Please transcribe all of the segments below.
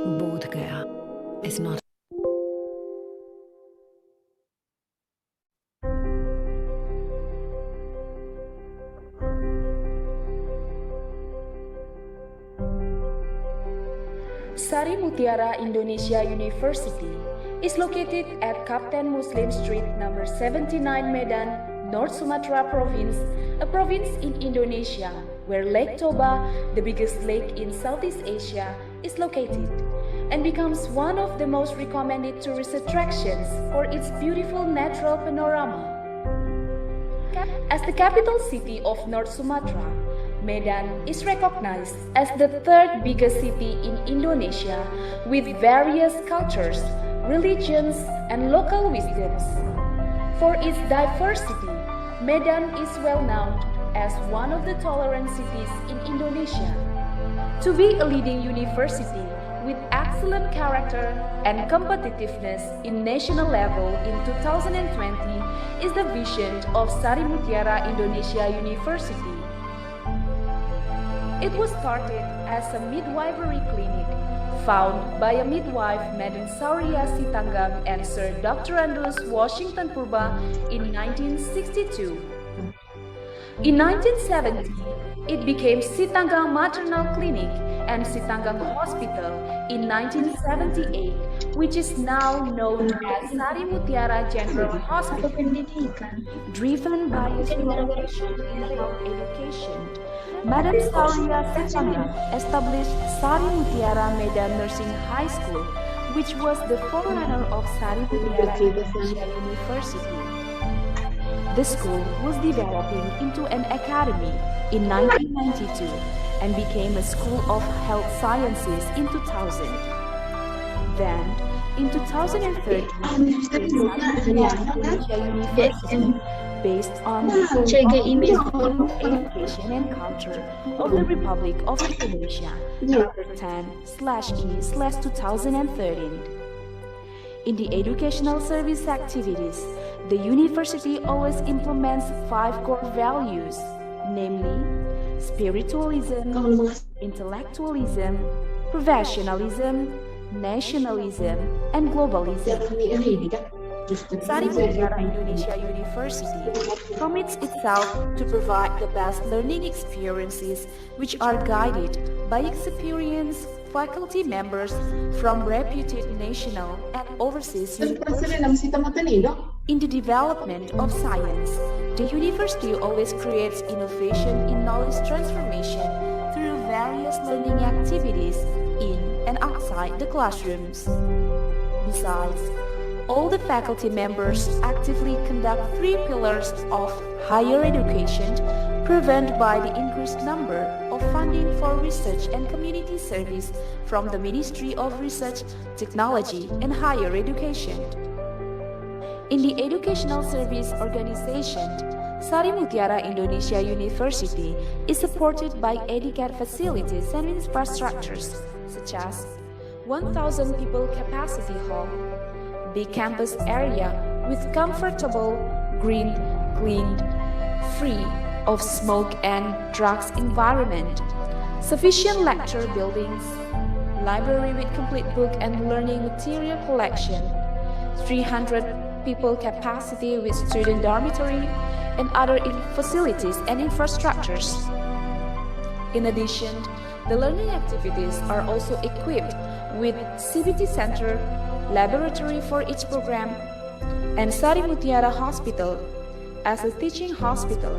Bodh Gaya is not. Sari Mutiara Indonesia University is located at Kapten Muslim Street number 79 Medan, North Sumatra Province, a province in Indonesia where Lake Toba, the biggest lake in Southeast Asia, is located and becomes one of the most recommended tourist attractions for its beautiful natural panorama. As the capital city of North Sumatra, Medan is recognized as the third biggest city in Indonesia with various cultures, religions, and local wisdoms. For its diversity, Medan is well known as one of the tolerant cities in Indonesia. To be a leading university with excellent character and competitiveness in national level in 2020 is the vision of Sari Mutiara Indonesia University. It was started as a midwifery clinic, founded by a midwife Madam Sauria Sitanggam and Sir Dr. Andrews Washington Purba in 1962. In 1970, it became Sitanggam Maternal Clinic and Sitanggam Hospital in 1978, which is now known as Sari Mutiara General Hospital. Driven by a strong passion in health education, Madam Sauria Sitanggam established Sari Mutiara Medan Nursing High School, which was the forerunner of Sari Mutiara Indonesia University. The school was developing into an academy in 1992 and became a school of health sciences in 2000. Then, in 2013, Sari Mutiara Indonesia University, based on the education and culture of the Republic of Indonesia, number 10/E/2013. In the educational service activities, the university always implements 5 core values, namely spiritualism, intellectualism, professionalism, nationalism, and globalism. Sari Mutiara Indonesia University commits itself to provide the best learning experiences which are guided by experienced faculty members from reputed national and overseas universities. In the development of science, the university always creates innovation in knowledge transformation through various learning activities in and outside the classrooms. Besides, all the faculty members actively conduct 3 pillars of higher education, proven by the increased number of funding for research and community service from the Ministry of Research, Technology, and Higher Education. In the educational service organization, Sari Mutiara Indonesia University is supported by EduCare facilities and infrastructures, such as 1,000 people capacity hall, big campus area with comfortable, green, clean, free of smoke and drugs environment, sufficient lecture buildings, library with complete book and learning material collection, 300 people capacity with student dormitory, and other facilities and infrastructures. In addition, the learning activities are also equipped with CBT center, laboratory for each program, and Sari Mutiara Hospital as a teaching hospital,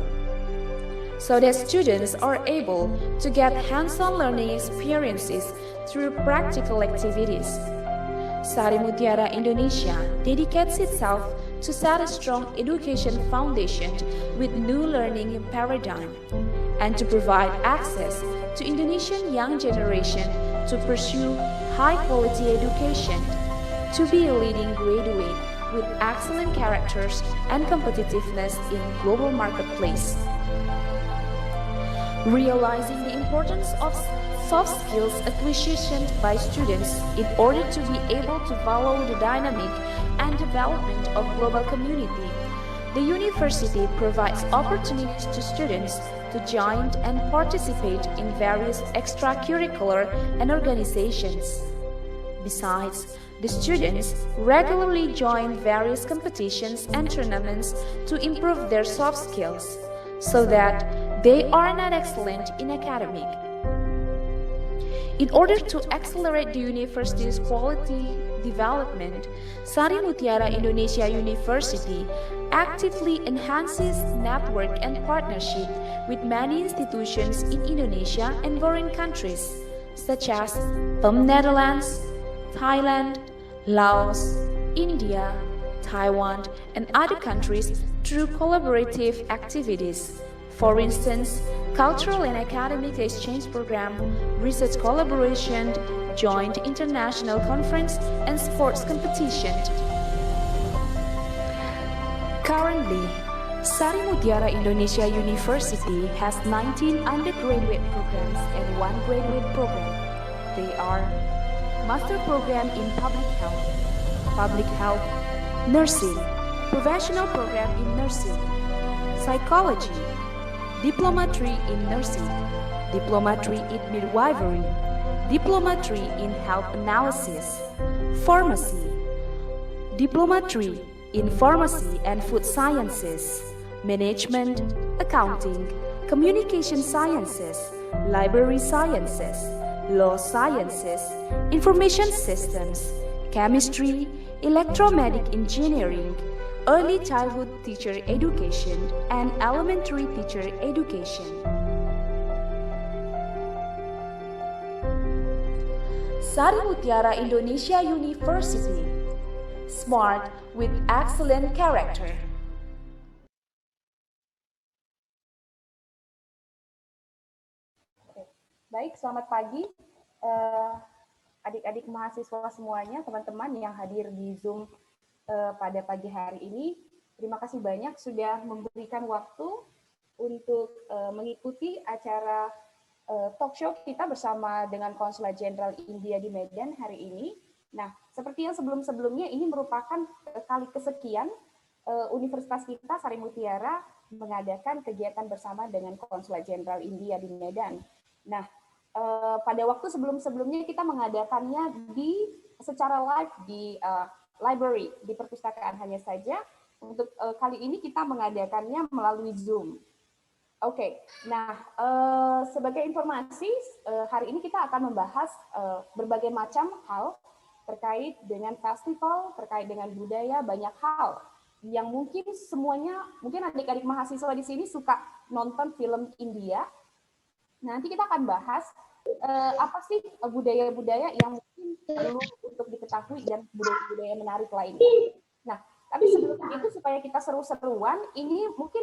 so that students are able to get hands-on learning experiences through practical activities. Sari Mutiara Indonesia dedicates itself to set a strong education foundation with new learning paradigm and to provide access to Indonesian young generation to pursue high-quality education, to be a leading graduate with excellent characters and competitiveness in global marketplace. Realizing the importance of soft skills acquisition by students in order to be able to follow the dynamic and development of global community, the university provides opportunities to students to join and participate in various extracurricular and organizations. Besides, the students regularly join various competitions and tournaments to improve their soft skills so that they are not excellent in academic. In order to accelerate the university's quality development, Sari Mutiara Indonesia University actively enhances network and partnership with many institutions in Indonesia and foreign countries, such as PEM Netherlands, Thailand, Laos, India, Taiwan, and other countries through collaborative activities. For instance, cultural and academic exchange program, research collaboration, joint international conference, and sports competition. Currently, Sari Mutiara Indonesia University has 19 undergraduate programs and 1 graduate program. They are Master Program in Public Health, Nursing, Professional Program in Nursing, Psychology, Diploma 3 in Nursing, Diploma 3 in Midwifery, Diploma 3 in Health Analysis, Pharmacy, Diploma 3 in Pharmacy and Food Sciences, Management, Accounting, Communication Sciences, Library Sciences, Law Sciences, Information Systems, Chemistry, Electromedic Engineering, Early Childhood Teacher Education, and Elementary Teacher Education. Sari Mutiara Indonesia University, smart with excellent character. Baik, selamat pagi adik-adik mahasiswa semuanya, teman-teman yang hadir di Zoom pada pagi hari ini. Terima kasih banyak sudah memberikan waktu untuk mengikuti acara talk show kita bersama dengan Konsulat Jenderal India di Medan hari ini. Nah, seperti yang sebelum-sebelumnya, ini merupakan kali kesekian Universitas kita, Sari Mutiara, mengadakan kegiatan bersama dengan Konsulat Jenderal India di Medan. Nah, pada waktu sebelum-sebelumnya kita mengadakannya secara live di library, di perpustakaan hanya saja. Untuk kali ini kita mengadakannya melalui Zoom. Oke, nah sebagai informasi, hari ini kita akan membahas berbagai macam hal terkait dengan festival, terkait dengan budaya, banyak hal yang mungkin semuanya, mungkin adik-adik mahasiswa di sini suka nonton film India. Nanti kita akan bahas apa sih budaya-budaya yang mungkin perlu untuk diketahui dan budaya-budaya menarik lainnya. Nah, tapi sebelum itu supaya kita seru-seruan, ini mungkin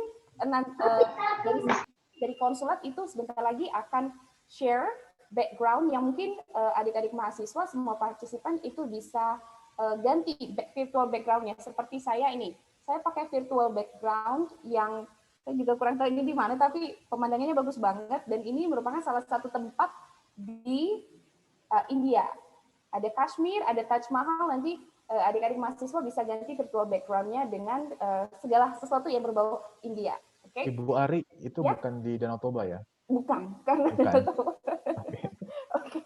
dari konsulat itu sebentar lagi akan share background yang mungkin adik-adik mahasiswa, semua partisipan itu bisa ganti virtual background-nya. Seperti saya ini, saya pakai virtual background yang saya juga kurang tahu ini di mana, tapi pemandangannya bagus banget, dan ini merupakan salah satu tempat di India. Ada Kashmir, ada Taj Mahal, nanti adik-adik mahasiswa bisa ganti virtual background-nya dengan segala sesuatu yang berbau India. Oke? Ibu Ari, itu ya? Bukan di Danau Toba ya? Bukan, karena Danau Toba. Oke.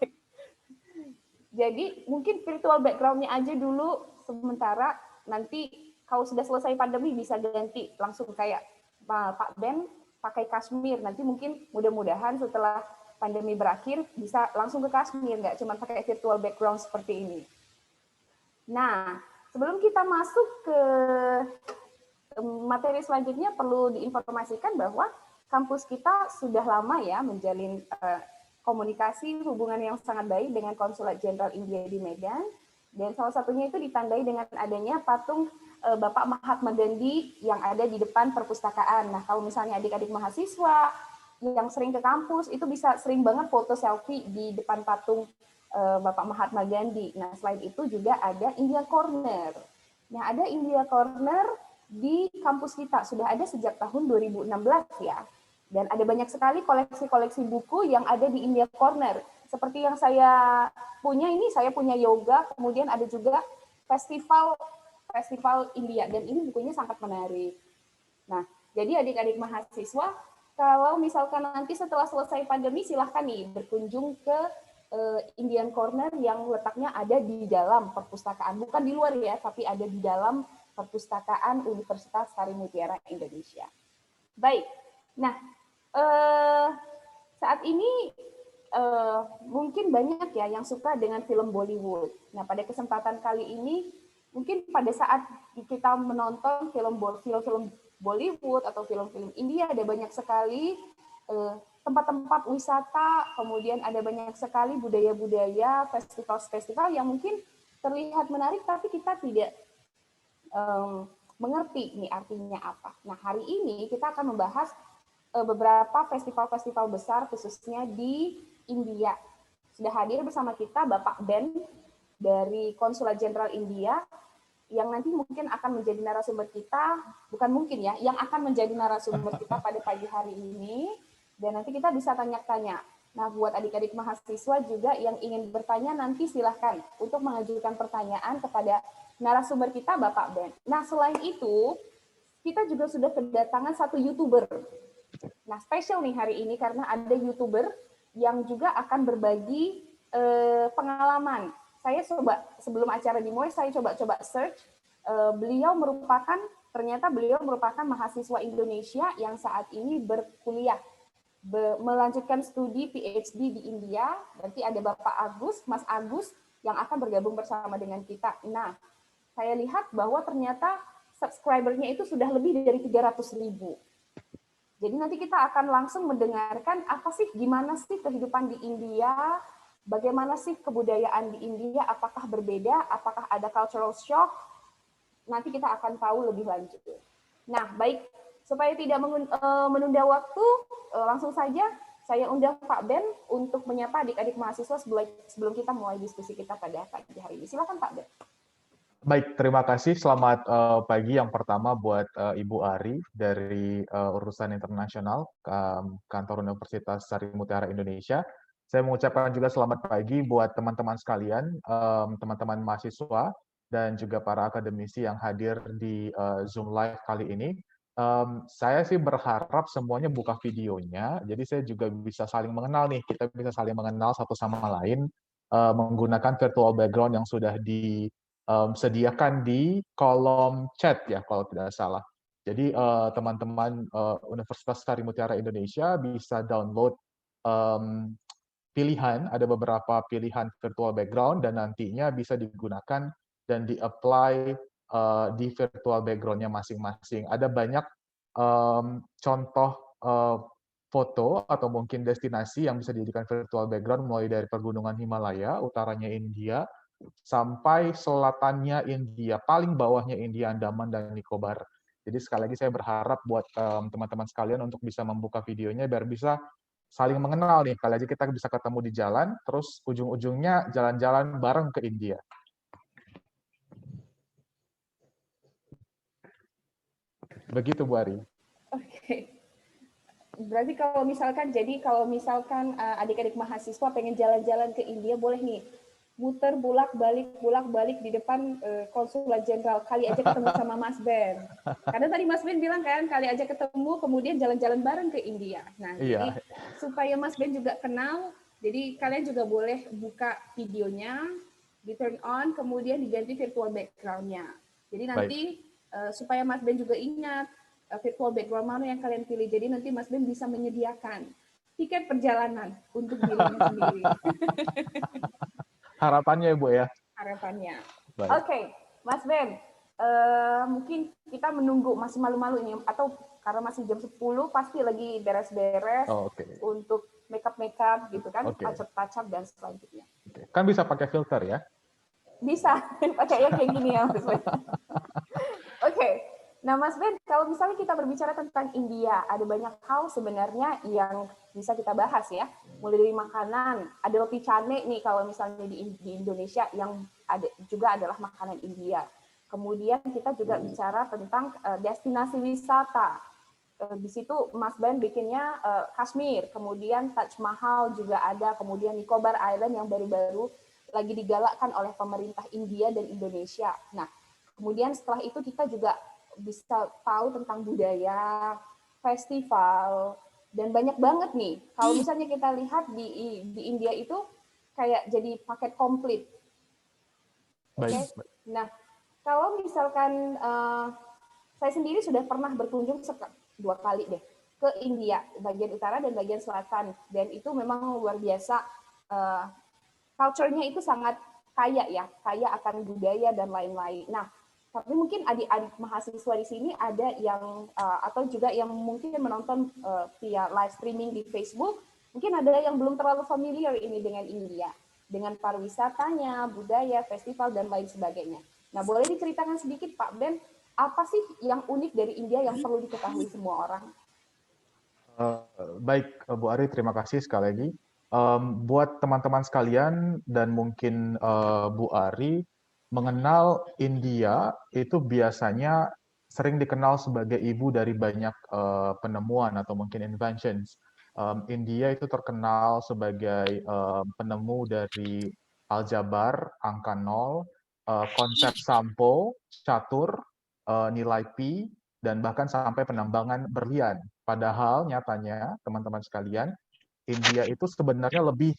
Jadi mungkin virtual background-nya aja dulu sementara, nanti kalau sudah selesai pandemi bisa ganti langsung kayak Pak Ben pakai Kashmir, nanti mungkin mudah-mudahan setelah pandemi berakhir bisa langsung ke Kashmir, nggak cuma pakai virtual background seperti ini. Nah, sebelum kita masuk ke materi selanjutnya, perlu diinformasikan bahwa kampus kita sudah lama ya menjalin komunikasi hubungan yang sangat baik dengan Konsulat Jenderal India di Medan, dan salah satunya itu ditandai dengan adanya patung Bapak Mahatma Gandhi yang ada di depan perpustakaan. Nah, kalau misalnya adik-adik mahasiswa yang sering ke kampus, itu bisa sering banget foto selfie di depan patung Bapak Mahatma Gandhi. Nah, selain itu juga ada India Corner. Nah, ada India Corner di kampus kita, sudah ada sejak tahun 2016 ya. Dan ada banyak sekali koleksi-koleksi buku yang ada di India Corner. Seperti yang saya punya ini, saya punya yoga, kemudian ada juga festival India, dan ini bukunya sangat menarik. Nah, jadi adik-adik mahasiswa, kalau misalkan nanti setelah selesai pandemi, silahkan nih berkunjung ke Indian Corner yang letaknya ada di dalam perpustakaan, bukan di luar ya, tapi ada di dalam perpustakaan Universitas Sari Mutiara Indonesia. Baik, nah saat ini mungkin banyak ya yang suka dengan film Bollywood. Nah, pada kesempatan kali ini, mungkin pada saat kita menonton film-film Bollywood atau film-film India, ada banyak sekali tempat-tempat wisata, kemudian ada banyak sekali budaya-budaya, festival-festival yang mungkin terlihat menarik, tapi kita tidak mengerti ini artinya apa. Nah, hari ini kita akan membahas beberapa festival-festival besar, khususnya di India. Sudah hadir bersama kita Bapak Ben dari Konsulat Jenderal India, yang nanti mungkin akan menjadi narasumber kita, bukan mungkin ya, yang akan menjadi narasumber kita pada pagi hari ini. Dan nanti kita bisa tanya-tanya. Nah, buat adik-adik mahasiswa juga yang ingin bertanya, nanti silahkan untuk mengajukan pertanyaan kepada narasumber kita, Bapak Ben. Nah, selain itu, kita juga sudah kedatangan satu YouTuber. Nah, spesial nih hari ini karena ada YouTuber yang juga akan berbagi pengalaman. Saya coba, sebelum acara dimulai, saya coba search. Ternyata beliau merupakan mahasiswa Indonesia yang saat ini berkuliah, melanjutkan studi PhD di India. Berarti ada Bapak Agus, Mas Agus, yang akan bergabung bersama dengan kita. Nah, saya lihat bahwa ternyata subscribernya itu sudah lebih dari 300.000. Jadi nanti kita akan langsung mendengarkan apa sih, gimana sih kehidupan di India, bagaimana sih kebudayaan di India, apakah berbeda, apakah ada cultural shock, nanti kita akan tahu lebih lanjut. Nah, baik, supaya tidak menunda waktu, langsung saja saya undang Pak Ben untuk menyapa adik-adik mahasiswa sebelum kita mulai diskusi kita pada pagi hari ini. Silakan Pak Ben. Baik, terima kasih. Selamat pagi yang pertama buat Ibu Ari dari Urusan Internasional Kantor Universitas Sari Mutiara Indonesia. Saya mengucapkan juga selamat pagi buat teman-teman sekalian, teman-teman mahasiswa, dan juga para akademisi yang hadir di Zoom Live kali ini. Saya sih berharap semuanya buka videonya, jadi saya juga bisa saling mengenal nih. Kita bisa saling mengenal satu sama lain menggunakan virtual background yang sudah disediakan di kolom chat ya kalau tidak salah. Jadi teman-teman Universitas Sari Mutiara Indonesia bisa download pilihan, ada beberapa pilihan virtual background dan nantinya bisa digunakan dan di-apply di virtual background-nya masing-masing. Ada banyak contoh foto atau mungkin destinasi yang bisa dijadikan virtual background mulai dari pegunungan Himalaya, utaranya India, sampai selatannya India, paling bawahnya India, Andaman, dan Nicobar. Jadi sekali lagi saya berharap buat teman-teman sekalian untuk bisa membuka videonya biar bisa saling mengenal nih. Kali aja kita bisa ketemu di jalan, terus ujung-ujungnya jalan-jalan bareng ke India. Begitu, Bu Ari. Oke. Berarti kalau misalkan adik-adik mahasiswa pengen jalan-jalan ke India, boleh nih muter bolak-balik di depan Konsulat Jenderal, kali aja ketemu sama Mas Ben. Karena tadi Mas Ben bilang kan, kali aja ketemu, kemudian jalan-jalan bareng ke India. Nah, Iya. jadi supaya Mas Ben juga kenal, jadi kalian juga boleh buka videonya, di turn on, kemudian diganti virtual background-nya. Jadi nanti supaya Mas Ben juga ingat virtual background mana yang kalian pilih. Jadi nanti Mas Ben bisa menyediakan tiket perjalanan untuk dirinya sendiri. Harapannya ya, Bu ya. Harapannya. Baik. Oke, Mas Ben, mungkin kita menunggu, masih malu-malu ini, atau karena masih jam 10 pasti lagi beres-beres untuk make-up gitu kan, touch-up dan selanjutnya. Kan bisa pakai filter ya? Bisa, pakai yang kayak gini ya Mas Ben. Oke. Nah, Mas Ben, kalau misalnya kita berbicara tentang India, ada banyak hal sebenarnya yang bisa kita bahas ya. Mulai dari makanan, ada roti cane nih kalau misalnya di Indonesia yang ada juga adalah makanan India. Kemudian kita juga bicara tentang destinasi wisata. Di situ Mas Ben bikinnya Kashmir, kemudian Taj Mahal juga ada, kemudian Nicobar Island yang baru-baru lagi digalakkan oleh pemerintah India dan Indonesia. Nah, kemudian setelah itu kita juga bisa tahu tentang budaya, festival, dan banyak banget nih. Kalau misalnya kita lihat di India itu kayak jadi paket komplit. Oke. Baik. Nah, kalau misalkan saya sendiri sudah pernah berkunjung 2 kali deh ke India, bagian utara dan bagian selatan, dan itu memang luar biasa. Culture-nya itu sangat kaya ya, kaya akan budaya dan lain-lain. Nah, tapi mungkin adik-adik mahasiswa di sini ada yang atau juga yang mungkin menonton via live streaming di Facebook, mungkin ada yang belum terlalu familiar ini dengan India, dengan pariwisatanya, budaya, festival dan lain sebagainya. Nah, boleh diceritakan sedikit Pak Ben, apa sih yang unik dari India yang perlu diketahui semua orang? Baik, Bu Ari, terima kasih sekali lagi. Buat teman-teman sekalian dan mungkin Bu Ari, mengenal India itu biasanya sering dikenal sebagai ibu dari banyak penemuan atau mungkin inventions. India itu terkenal sebagai penemu dari aljabar, angka nol, konsep sampo, catur, nilai pi, dan bahkan sampai penambangan berlian. Padahal nyatanya, teman-teman sekalian, India itu sebenarnya lebih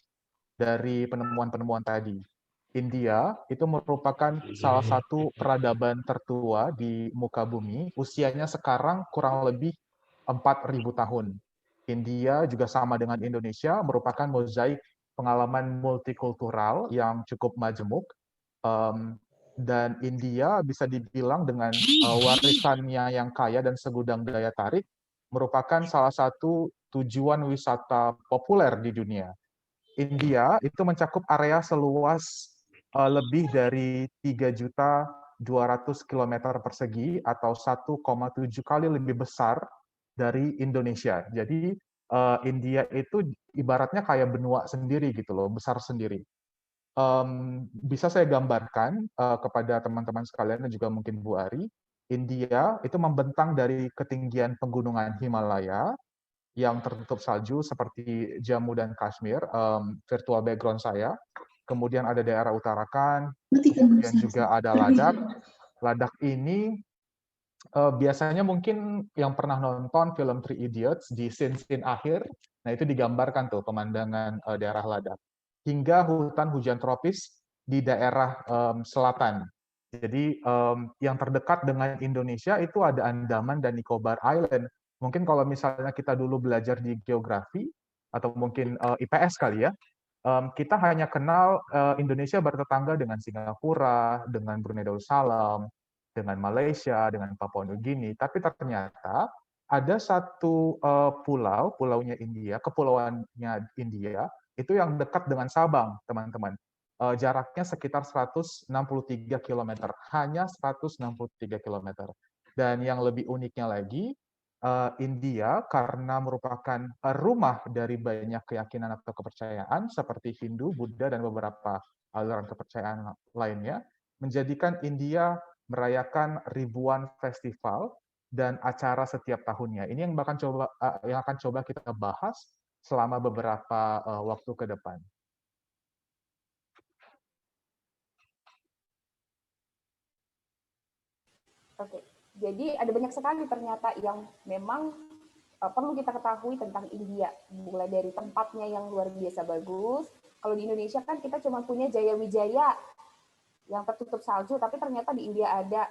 dari penemuan-penemuan tadi. India itu merupakan salah satu peradaban tertua di muka bumi. Usianya sekarang kurang lebih 4.000 tahun. India juga sama dengan Indonesia, merupakan mozaik pengalaman multikultural yang cukup majemuk. Dan India bisa dibilang dengan warisannya yang kaya dan segudang daya tarik, merupakan salah satu tujuan wisata populer di dunia. India itu mencakup area seluas lebih dari 3.200.000 km persegi atau 1,7 kali lebih besar dari Indonesia. Jadi India itu ibaratnya kayak benua sendiri gitu loh, besar sendiri. Bisa saya gambarkan kepada teman-teman sekalian dan juga mungkin Bu Ari, India itu membentang dari ketinggian pegunungan Himalaya yang tertutup salju seperti Jammu dan Kashmir, virtual background saya. Kemudian ada daerah Uttarakhand, kemudian juga ada Ladakh. Ladakh ini biasanya mungkin yang pernah nonton film Three Idiots di scene-scene akhir, nah itu digambarkan tuh pemandangan daerah Ladakh. Hingga hutan hujan tropis di daerah selatan. Jadi yang terdekat dengan Indonesia itu ada Andaman dan Nicobar Island. Mungkin kalau misalnya kita dulu belajar di geografi atau mungkin IPS kali ya, kita hanya kenal Indonesia bertetangga dengan Singapura, dengan Brunei Darussalam, dengan Malaysia, dengan Papua Nugini. Tapi ternyata ada satu pulau, pulaunya India, kepulauannya India, itu yang dekat dengan Sabang, teman-teman. Jaraknya sekitar 163 km, hanya 163 km. Dan yang lebih uniknya lagi, India karena merupakan rumah dari banyak keyakinan atau kepercayaan seperti Hindu, Buddha, dan beberapa aliran kepercayaan lainnya, menjadikan India merayakan ribuan festival dan acara setiap tahunnya. Ini yang akan coba kita bahas selama beberapa waktu ke depan. Oke, jadi ada banyak sekali ternyata yang memang perlu kita ketahui tentang India. Mulai dari tempatnya yang luar biasa bagus. Kalau di Indonesia kan kita cuma punya Jaya Wijaya yang tertutup salju, tapi ternyata di India ada.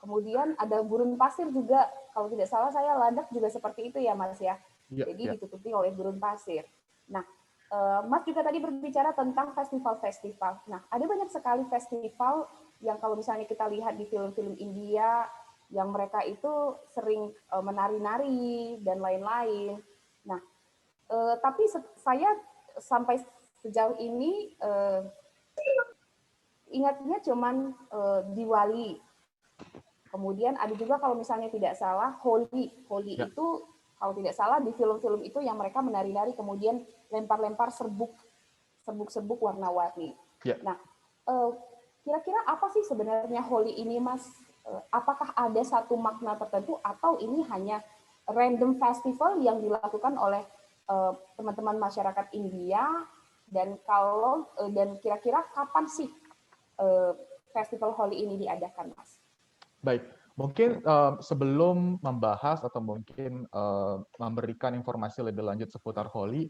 Kemudian ada gurun pasir juga. Kalau tidak salah saya Ladakh juga seperti itu ya Mas ya. Jadi ditutupi oleh gurun pasir. Nah, Mas juga tadi berbicara tentang festival-festival. Nah, ada banyak sekali festival yang kalau misalnya kita lihat di film-film India, yang mereka itu sering menari-nari dan lain-lain. Nah, tapi saya sampai sejauh ini ingatnya cuman Diwali. Kemudian ada juga kalau misalnya tidak salah Holi. Holi itu kalau tidak salah di film-film itu yang mereka menari-nari kemudian lempar-lempar serbuk warna-warni. Nah, kira-kira apa sih sebenarnya Holi ini, Mas? Apakah ada satu makna tertentu atau ini hanya random festival yang dilakukan oleh teman-teman masyarakat India? Dan kira-kira kapan sih festival Holi ini diadakan, Mas? Baik, mungkin sebelum membahas atau mungkin memberikan informasi lebih lanjut seputar Holi,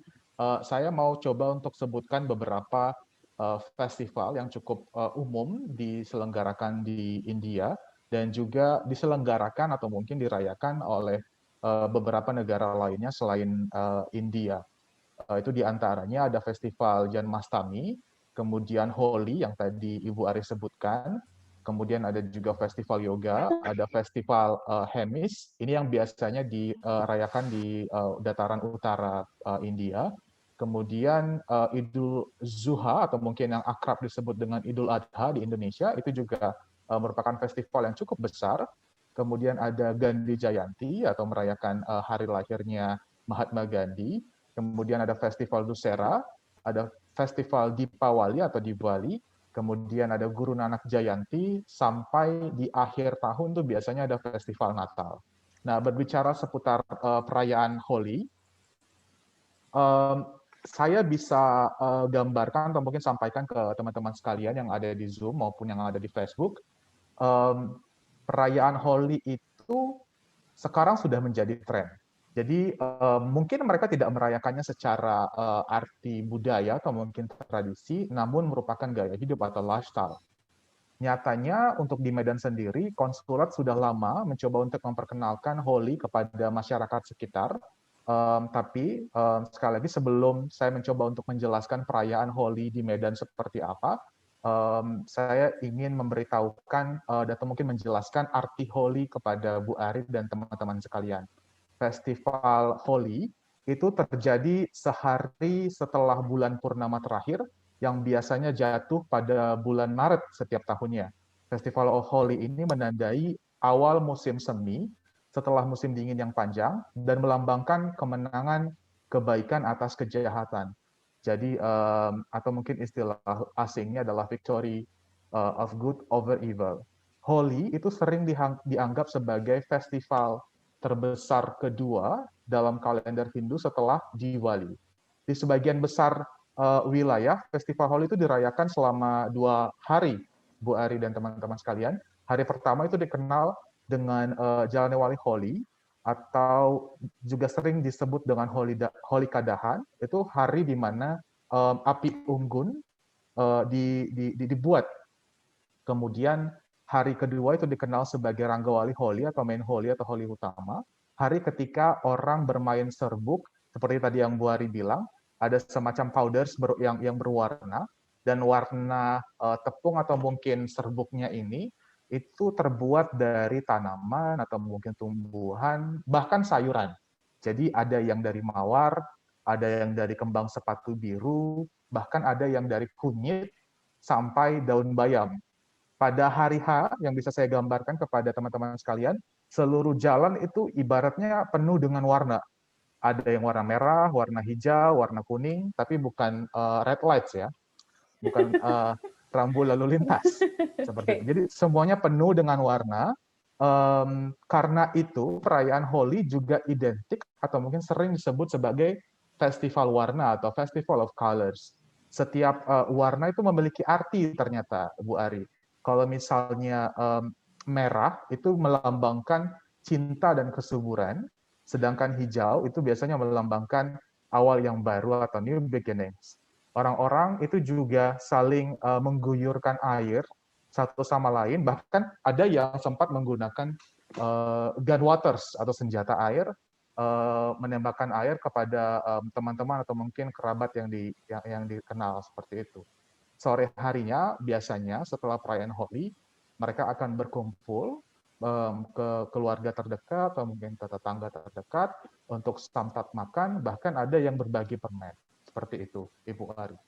saya mau coba untuk sebutkan beberapa festival yang cukup umum diselenggarakan di India dan juga diselenggarakan atau mungkin dirayakan oleh beberapa negara lainnya selain India. Itu diantaranya ada festival Janmastami, kemudian Holi yang tadi Ibu Ari sebutkan, kemudian ada juga festival yoga, ada festival Hemis, ini yang biasanya dirayakan di dataran utara India. Kemudian Idul Zuha atau mungkin yang akrab disebut dengan Idul Adha di Indonesia itu juga merupakan festival yang cukup besar. Kemudian ada Gandhi Jayanti atau merayakan hari lahirnya Mahatma Gandhi. Kemudian ada Festival Dussehra, ada Festival Dipawali atau Diwali, kemudian ada Guru Nanak Jayanti, sampai di akhir tahun tuh biasanya ada Festival Natal. Nah, berbicara seputar perayaan Holi, saya bisa gambarkan atau mungkin sampaikan ke teman-teman sekalian yang ada di Zoom maupun yang ada di Facebook, perayaan Holi itu sekarang sudah menjadi tren. Jadi mungkin mereka tidak merayakannya secara arti budaya atau mungkin tradisi, namun merupakan gaya hidup atau lifestyle. Nyatanya untuk di Medan sendiri, konsulat sudah lama mencoba untuk memperkenalkan Holi kepada masyarakat sekitar. Tapi sekali lagi sebelum saya mencoba untuk menjelaskan perayaan Holi di Medan seperti apa, saya ingin memberitahukan atau mungkin menjelaskan arti Holi kepada Bu Ari dan teman-teman sekalian. Festival Holi itu terjadi sehari setelah bulan purnama terakhir yang biasanya jatuh pada bulan Maret setiap tahunnya. Festival Holi ini menandai awal musim semi setelah musim dingin yang panjang dan melambangkan kemenangan kebaikan atas kejahatan. Jadi atau mungkin istilah asingnya adalah victory of good over evil. Holi itu sering dianggap sebagai festival terbesar kedua dalam kalender Hindu setelah Diwali. Di sebagian besar wilayah, festival Holi itu dirayakan selama 2 hari, Bu Ari dan teman-teman sekalian. Hari pertama itu dikenal dengan Jalane Wali Holi, atau juga sering disebut dengan Holika Dahan, itu hari di mana api unggun dibuat. Kemudian hari kedua itu dikenal sebagai Ranggawali Holi atau main Holi atau Holi utama. Hari ketika orang bermain serbuk, seperti tadi yang Bu Ari bilang, ada semacam powders yang berwarna, dan warna tepung atau mungkin serbuknya ini itu terbuat dari tanaman atau mungkin tumbuhan, bahkan sayuran. Jadi ada yang dari mawar, ada yang dari kembang sepatu biru, bahkan ada yang dari kunyit sampai daun bayam. Pada hari H yang bisa saya gambarkan kepada teman-teman sekalian, seluruh jalan itu ibaratnya penuh dengan warna. Ada yang warna merah, warna hijau, warna kuning, tapi bukan red lights ya, bukan rambu lalu lintas seperti itu. Jadi semuanya penuh dengan warna. Karena itu perayaan Holi juga identik atau mungkin sering disebut sebagai festival warna atau festival of colors. Setiap warna itu memiliki arti ternyata, Bu Ari. Kalau misalnya merah itu melambangkan cinta dan kesuburan, sedangkan hijau itu biasanya melambangkan awal yang baru atau new beginnings. Orang-orang itu juga saling mengguyurkan air satu sama lain, bahkan ada yang sempat menggunakan gun waters atau senjata air, menembakkan air kepada teman-teman atau mungkin kerabat yang dikenal seperti itu. Sore harinya biasanya setelah perayaan Holi, mereka akan berkumpul ke keluarga terdekat atau mungkin ke tetangga terdekat untuk santap makan, bahkan ada yang berbagi permen. Seperti itu, Ibu Ari.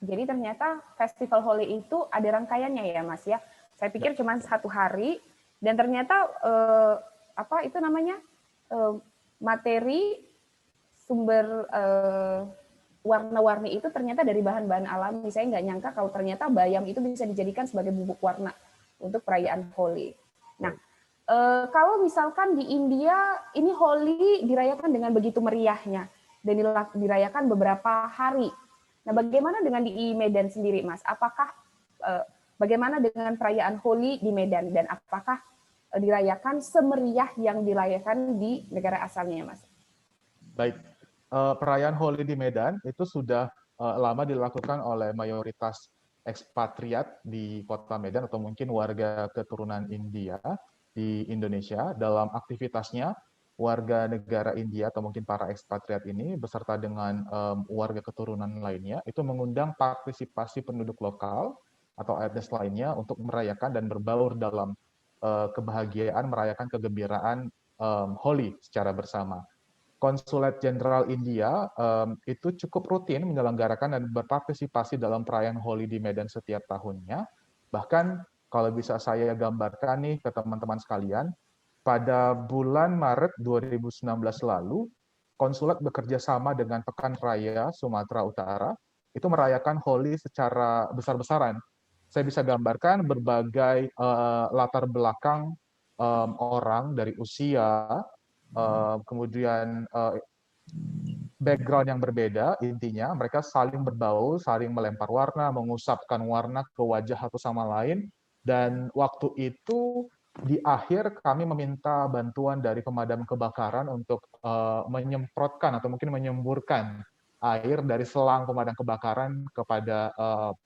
Jadi ternyata festival Holi itu ada rangkaiannya ya, Mas ya. Saya pikir cuma 1 hari, dan ternyata materi sumber warna-warni itu ternyata dari bahan-bahan alami. Saya nggak nyangka kalau ternyata bayam itu bisa dijadikan sebagai bubuk warna untuk perayaan Holi. Nah, kalau misalkan di India ini Holi dirayakan dengan begitu meriahnya dan dirayakan beberapa hari. Nah, bagaimana dengan di Medan sendiri, Mas? Apakah bagaimana dengan perayaan Holi di Medan dan apakah dirayakan semeriah yang dirayakan di negara asalnya, Mas? Baik, perayaan Holi di Medan itu sudah lama dilakukan oleh mayoritas ekspatriat di Kota Medan atau mungkin warga keturunan India di Indonesia. Dalam aktivitasnya, warga negara India atau mungkin para ekspatriat ini beserta dengan warga keturunan lainnya itu mengundang partisipasi penduduk lokal atau etnis lainnya untuk merayakan dan berbaur dalam kebahagiaan, merayakan kegembiraan Holi secara bersama. Konsulat Jenderal India itu cukup rutin menyelenggarakan dan berpartisipasi dalam perayaan Holi di Medan setiap tahunnya. Bahkan kalau bisa saya gambarkan nih ke teman-teman sekalian, pada bulan Maret 2019 lalu, konsulat bekerja sama dengan Pekan Raya Sumatera Utara itu merayakan Holi secara besar-besaran. Saya bisa gambarkan berbagai latar belakang orang dari usia, kemudian background yang berbeda, intinya mereka saling berbau, saling melempar warna, mengusapkan warna ke wajah satu sama lain, dan waktu itu di akhir kami meminta bantuan dari pemadam kebakaran untuk menyemprotkan atau mungkin menyemburkan air dari selang pemadam kebakaran kepada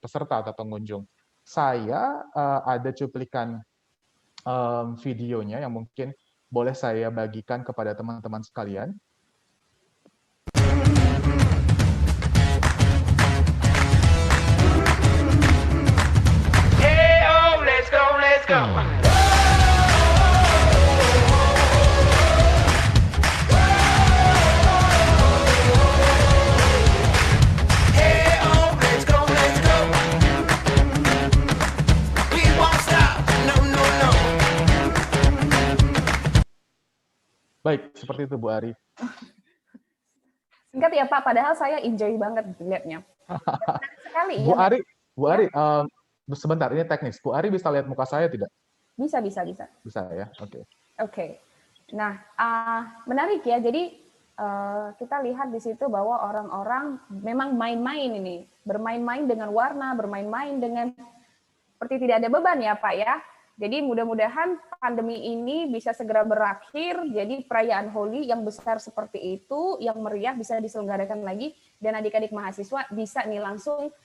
peserta atau pengunjung. Saya ada cuplikan videonya yang mungkin boleh saya bagikan kepada teman-teman sekalian. Hey, oh, let's go, let's go. Hey, oh, let's go, let's go. We won't stop, no, no, no. Baik, seperti itu Bu Ari. Singkat ya Pak, padahal saya enjoy banget lihatnya. Menarik sekali Bu ya. Ari, Bu Ari, sebentar, ini teknis. Bu Ari bisa lihat muka saya tidak? Bisa. Bisa ya, oke. Oke. Nah, menarik ya. Jadi kita lihat di situ bahwa orang-orang memang main-main ini, bermain-main dengan warna, bermain-main dengan seperti tidak ada beban ya Pak ya. Jadi mudah-mudahan pandemi ini bisa segera berakhir, jadi perayaan Holi yang besar seperti itu, yang meriah bisa diselenggarakan lagi, dan adik-adik mahasiswa bisa nih langsung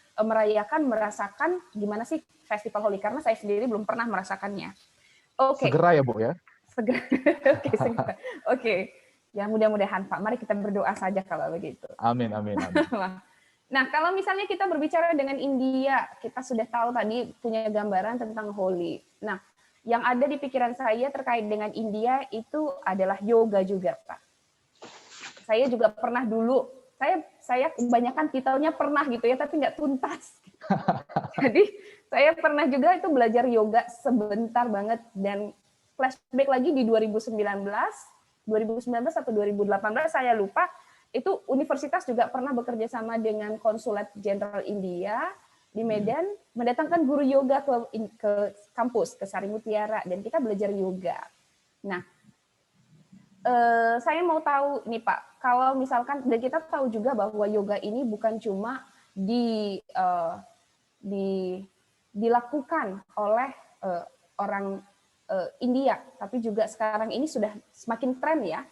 merasakan gimana sih festival Holi, karena saya sendiri belum pernah merasakannya. Oke. Segera ya Bu ya? Segera. Segera. Oke. Ya mudah-mudahan Pak, mari kita berdoa saja kalau begitu. Amin, amin, amin. Nah, kalau misalnya kita berbicara dengan India, kita sudah tahu tadi punya gambaran tentang Holi. Nah, yang ada di pikiran saya terkait dengan India itu adalah yoga juga, Pak. Saya juga pernah dulu, saya kebanyakan titelnya pernah gitu ya, tapi nggak tuntas. Jadi, saya pernah juga itu belajar yoga sebentar banget, dan flashback lagi di 2019 atau 2018, saya lupa, itu universitas juga pernah bekerja sama dengan Konsulat Jenderal India di Medan, mendatangkan guru yoga ke kampus, ke Sari Mutiara, dan kita belajar yoga. Nah, saya mau tahu nih Pak, kalau misalkan, dan kita tahu juga bahwa yoga ini bukan cuma dilakukan oleh orang India, tapi juga sekarang ini sudah semakin tren ya.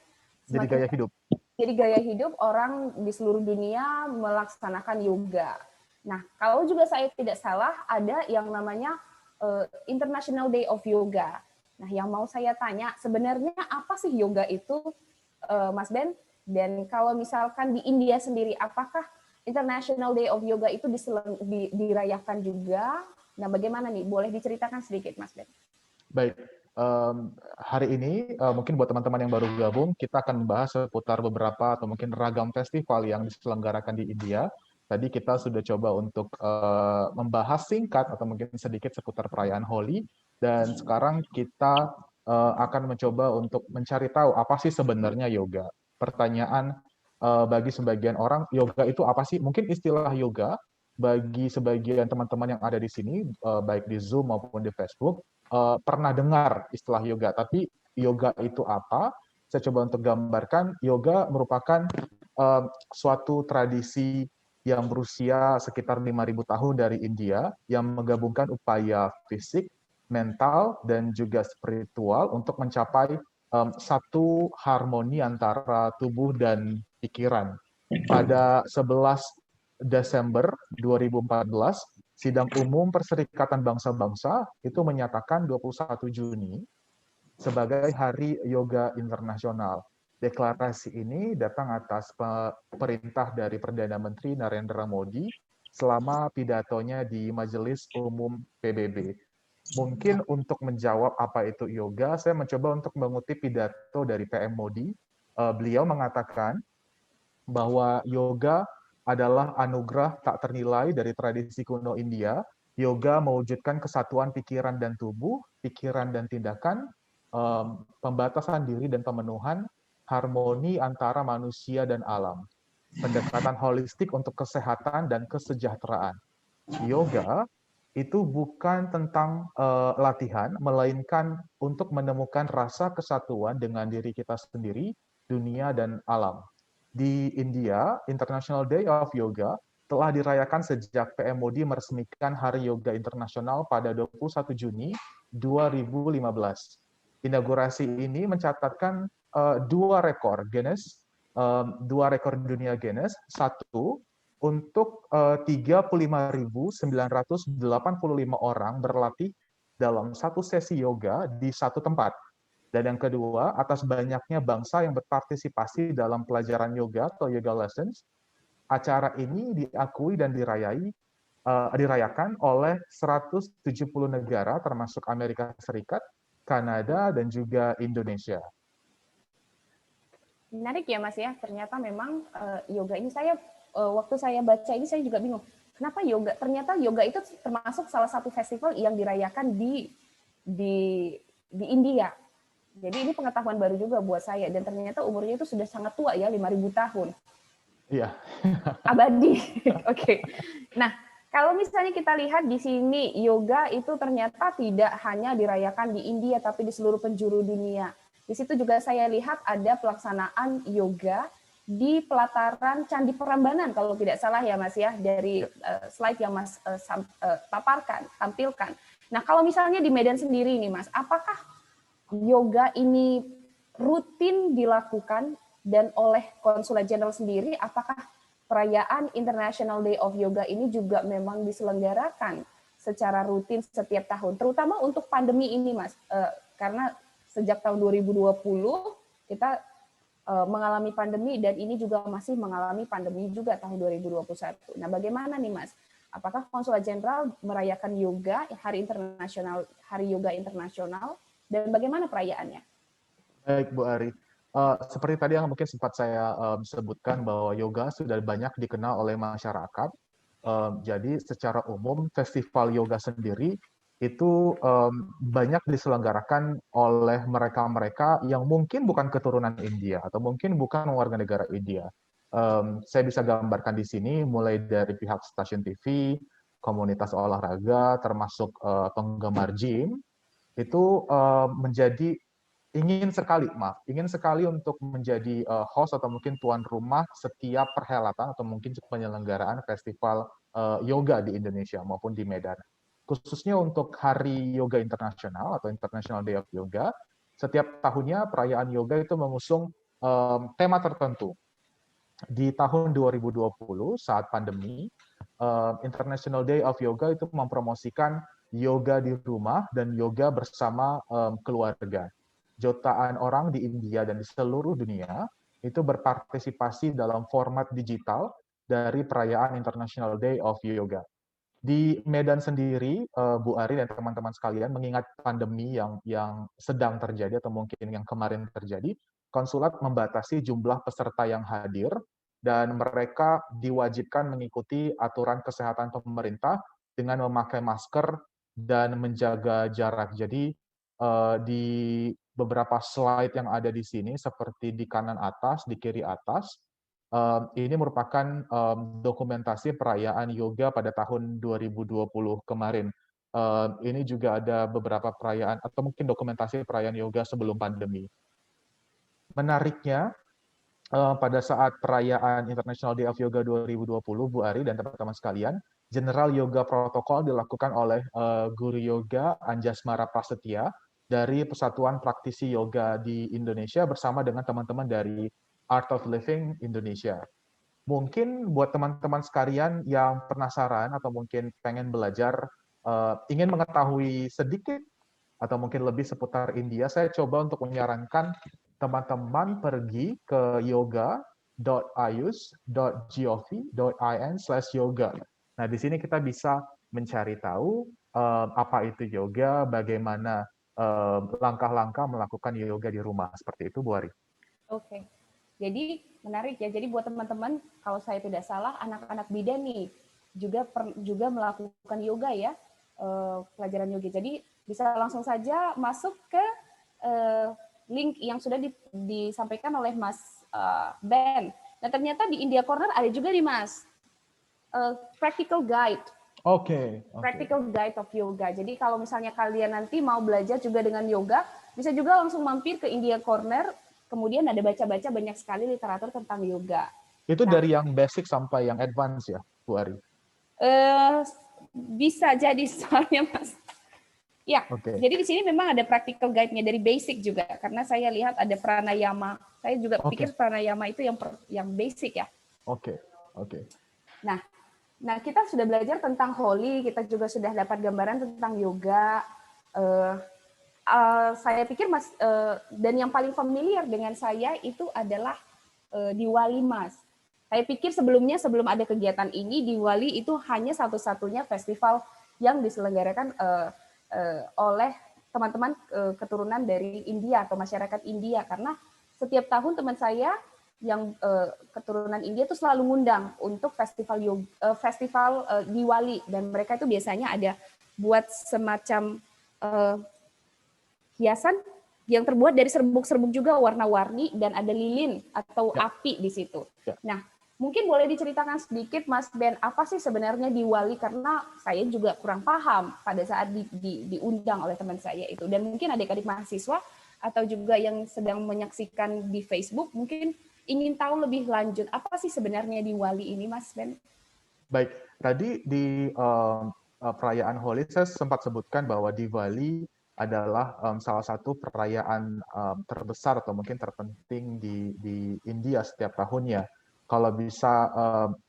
Jadi gaya hidup. Jadi gaya hidup orang di seluruh dunia melaksanakan yoga. Nah, kalau juga saya tidak salah, ada yang namanya International Day of Yoga. Nah, yang mau saya tanya, sebenarnya apa sih yoga itu, Mas Ben? Dan kalau misalkan di India sendiri, apakah International Day of Yoga itu dirayakan juga? Nah, bagaimana nih? Boleh diceritakan sedikit, Mas Ben? Baik. Hari ini mungkin buat teman-teman yang baru gabung, kita akan membahas seputar beberapa atau mungkin ragam festival yang diselenggarakan di India. Tadi kita sudah coba untuk membahas singkat atau mungkin sedikit seputar perayaan Holi, dan sekarang kita akan mencoba untuk mencari tahu apa sih sebenarnya yoga. Pertanyaan bagi sebagian orang, yoga itu apa sih? Mungkin istilah yoga bagi sebagian teman-teman yang ada di sini, baik di Zoom maupun di Facebook, pernah dengar istilah yoga, tapi yoga itu apa? Saya coba untuk gambarkan, yoga merupakan suatu tradisi yang berusia sekitar 5.000 tahun dari India, yang menggabungkan upaya fisik, mental, dan juga spiritual untuk mencapai satu harmoni antara tubuh dan pikiran. Pada 11 Desember 2014, Sidang Umum Perserikatan Bangsa-Bangsa itu menyatakan 21 Juni sebagai Hari Yoga Internasional. Deklarasi ini datang atas perintah dari Perdana Menteri Narendra Modi selama pidatonya di Majelis Umum PBB. Mungkin untuk menjawab apa itu yoga, saya mencoba untuk mengutip pidato dari PM Modi. Beliau mengatakan bahwa yoga adalah anugerah tak ternilai dari tradisi kuno India. Yoga mewujudkan kesatuan pikiran dan tubuh, pikiran dan tindakan, pembatasan diri dan pemenuhan, harmoni antara manusia dan alam, pendekatan holistik untuk kesehatan dan kesejahteraan. Yoga itu bukan tentang latihan, melainkan untuk menemukan rasa kesatuan dengan diri kita sendiri, dunia, dan alam. Di India, International Day of Yoga telah dirayakan sejak PM Modi meresmikan Hari Yoga Internasional pada 21 Juni 2015. Inaugurasi ini mencatatkan dua rekor Guinness, dua rekor dunia Guinness, satu untuk 35.985 orang berlatih dalam satu sesi yoga di satu tempat. Dan yang kedua, atas banyaknya bangsa yang berpartisipasi dalam pelajaran yoga atau yoga lessons, acara ini diakui dan dirayakan oleh 170 negara termasuk Amerika Serikat, Kanada, dan juga Indonesia. Menarik ya Mas ya, ternyata memang yoga ini waktu saya baca ini saya juga bingung. Kenapa yoga? Ternyata yoga itu termasuk salah satu festival yang dirayakan di India. Jadi ini pengetahuan baru juga buat saya dan ternyata umurnya itu sudah sangat tua ya, 5.000 tahun. Iya. Abadi. Oke. Nah, kalau misalnya kita lihat di sini yoga itu ternyata tidak hanya dirayakan di India tapi di seluruh penjuru dunia. Di situ juga saya lihat ada pelaksanaan yoga di pelataran Candi Prambanan kalau tidak salah ya Mas ya, dari slide yang Mas tampilkan. Nah, kalau misalnya di Medan sendiri nih Mas, apakah yoga ini rutin dilakukan dan oleh Konsulat Jenderal sendiri, apakah perayaan International Day of Yoga ini juga memang diselenggarakan secara rutin setiap tahun, terutama untuk pandemi ini Mas, karena sejak tahun 2020 kita mengalami pandemi dan ini juga masih mengalami pandemi juga tahun 2021. Nah, bagaimana nih Mas? Apakah Konsulat Jenderal merayakan yoga, Hari Yoga Internasional, dan bagaimana perayaannya? Baik, Bu Ari. Seperti tadi yang mungkin sempat saya sebutkan bahwa yoga sudah banyak dikenal oleh masyarakat. Jadi secara umum festival yoga sendiri itu banyak diselenggarakan oleh mereka-mereka yang mungkin bukan keturunan India atau mungkin bukan warga negara India. Saya bisa gambarkan di sini mulai dari pihak stasiun TV, komunitas olahraga, termasuk penggemar gym, itu ingin sekali untuk menjadi host atau mungkin tuan rumah setiap perhelatan atau mungkin penyelenggaraan festival yoga di Indonesia maupun di Medan. Khususnya untuk Hari Yoga Internasional atau International Day of Yoga, setiap tahunnya perayaan yoga itu mengusung tema tertentu. Di tahun 2020 saat pandemi, International Day of Yoga itu mempromosikan yoga di rumah dan yoga bersama keluarga. Jutaan orang di India dan di seluruh dunia itu berpartisipasi dalam format digital dari perayaan International Day of Yoga. Di Medan sendiri, Bu Ari dan teman-teman sekalian, mengingat pandemi yang sedang terjadi atau mungkin yang kemarin terjadi, konsulat membatasi jumlah peserta yang hadir dan mereka diwajibkan mengikuti aturan kesehatan pemerintah dengan memakai masker dan menjaga jarak. Jadi di beberapa slide yang ada di sini, seperti di kanan atas, di kiri atas, ini merupakan dokumentasi perayaan yoga pada tahun 2020 kemarin. Ini juga ada beberapa perayaan atau mungkin dokumentasi perayaan yoga sebelum pandemi. Menariknya, pada saat perayaan International Day of Yoga 2020, Bu Ari dan teman-teman sekalian, General Yoga Protokol dilakukan oleh Guru Yoga Anjasmara Prasetya dari Persatuan Praktisi Yoga di Indonesia bersama dengan teman-teman dari Art of Living Indonesia. Mungkin buat teman-teman sekalian yang penasaran atau mungkin pengen belajar, ingin mengetahui sedikit atau mungkin lebih seputar India, saya coba untuk menyarankan teman-teman pergi ke yoga.ayus.gov.in/yoga. Nah, di sini kita bisa mencari tahu apa itu yoga, bagaimana langkah-langkah melakukan yoga di rumah. Seperti itu, Bu Ari. Oke. Jadi menarik ya. Jadi buat teman-teman, kalau saya tidak salah, anak-anak bidan nih juga melakukan yoga ya, pelajaran yoga. Jadi bisa langsung saja masuk ke link yang sudah disampaikan oleh Mas Ben. Nah ternyata di India Corner ada juga nih Mas, practical guide. Oke. Practical guide of yoga. Jadi kalau misalnya kalian nanti mau belajar juga dengan yoga, bisa juga langsung mampir ke India Corner. Kemudian ada baca-baca banyak sekali literatur tentang yoga. Itu Nah, dari yang basic sampai yang advance ya, Bu Ari? Bisa jadi soalnya Mas. Ya, Oke. jadi di sini memang ada practical guide-nya dari basic juga. Karena saya lihat ada pranayama. Saya juga pikir pranayama itu yang basic ya. Oke. Nah, kita sudah belajar tentang Holi, kita juga sudah dapat gambaran tentang yoga. Saya pikir Mas, dan yang paling familiar dengan saya itu adalah Diwali Mas. Saya pikir sebelum ada kegiatan ini, Diwali itu hanya satu-satunya festival yang diselenggarakan oleh teman-teman keturunan dari India atau masyarakat India, karena setiap tahun teman saya yang keturunan India itu selalu ngundang untuk festival Diwali, dan mereka itu biasanya ada buat semacam hiasan yang terbuat dari serbuk-serbuk juga warna-warni, dan ada lilin atau api di situ. Nah, mungkin boleh diceritakan sedikit Mas Ben, apa sih sebenarnya Diwali, karena saya juga kurang paham pada saat diundang oleh teman saya itu, dan mungkin adik-adik mahasiswa atau juga yang sedang menyaksikan di Facebook mungkin ingin tahu lebih lanjut apa sih sebenarnya Diwali ini, Mas Ben? Baik, tadi di perayaan Holi saya sempat sebutkan bahwa Diwali adalah salah satu perayaan terbesar atau mungkin terpenting di India setiap tahunnya. Kalau bisa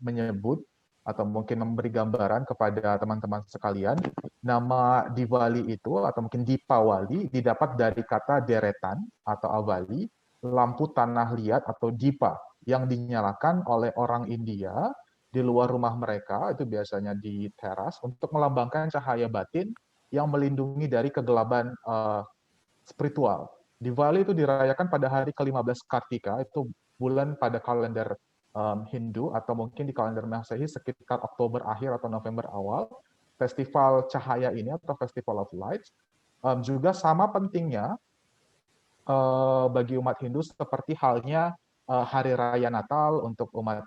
menyebut atau mungkin memberi gambaran kepada teman-teman sekalian, nama Diwali itu atau mungkin Dipawali didapat dari kata deretan atau awali, lampu tanah liat atau dipa yang dinyalakan oleh orang India di luar rumah mereka, itu biasanya di teras, untuk melambangkan cahaya batin yang melindungi dari kegelapan spiritual. Diwali itu dirayakan pada hari ke-15 Kartika, itu bulan pada kalender Hindu, atau mungkin di kalender Masehi sekitar Oktober akhir atau November awal. Festival cahaya ini atau Festival of Lights juga sama pentingnya bagi umat Hindu seperti halnya Hari Raya Natal untuk umat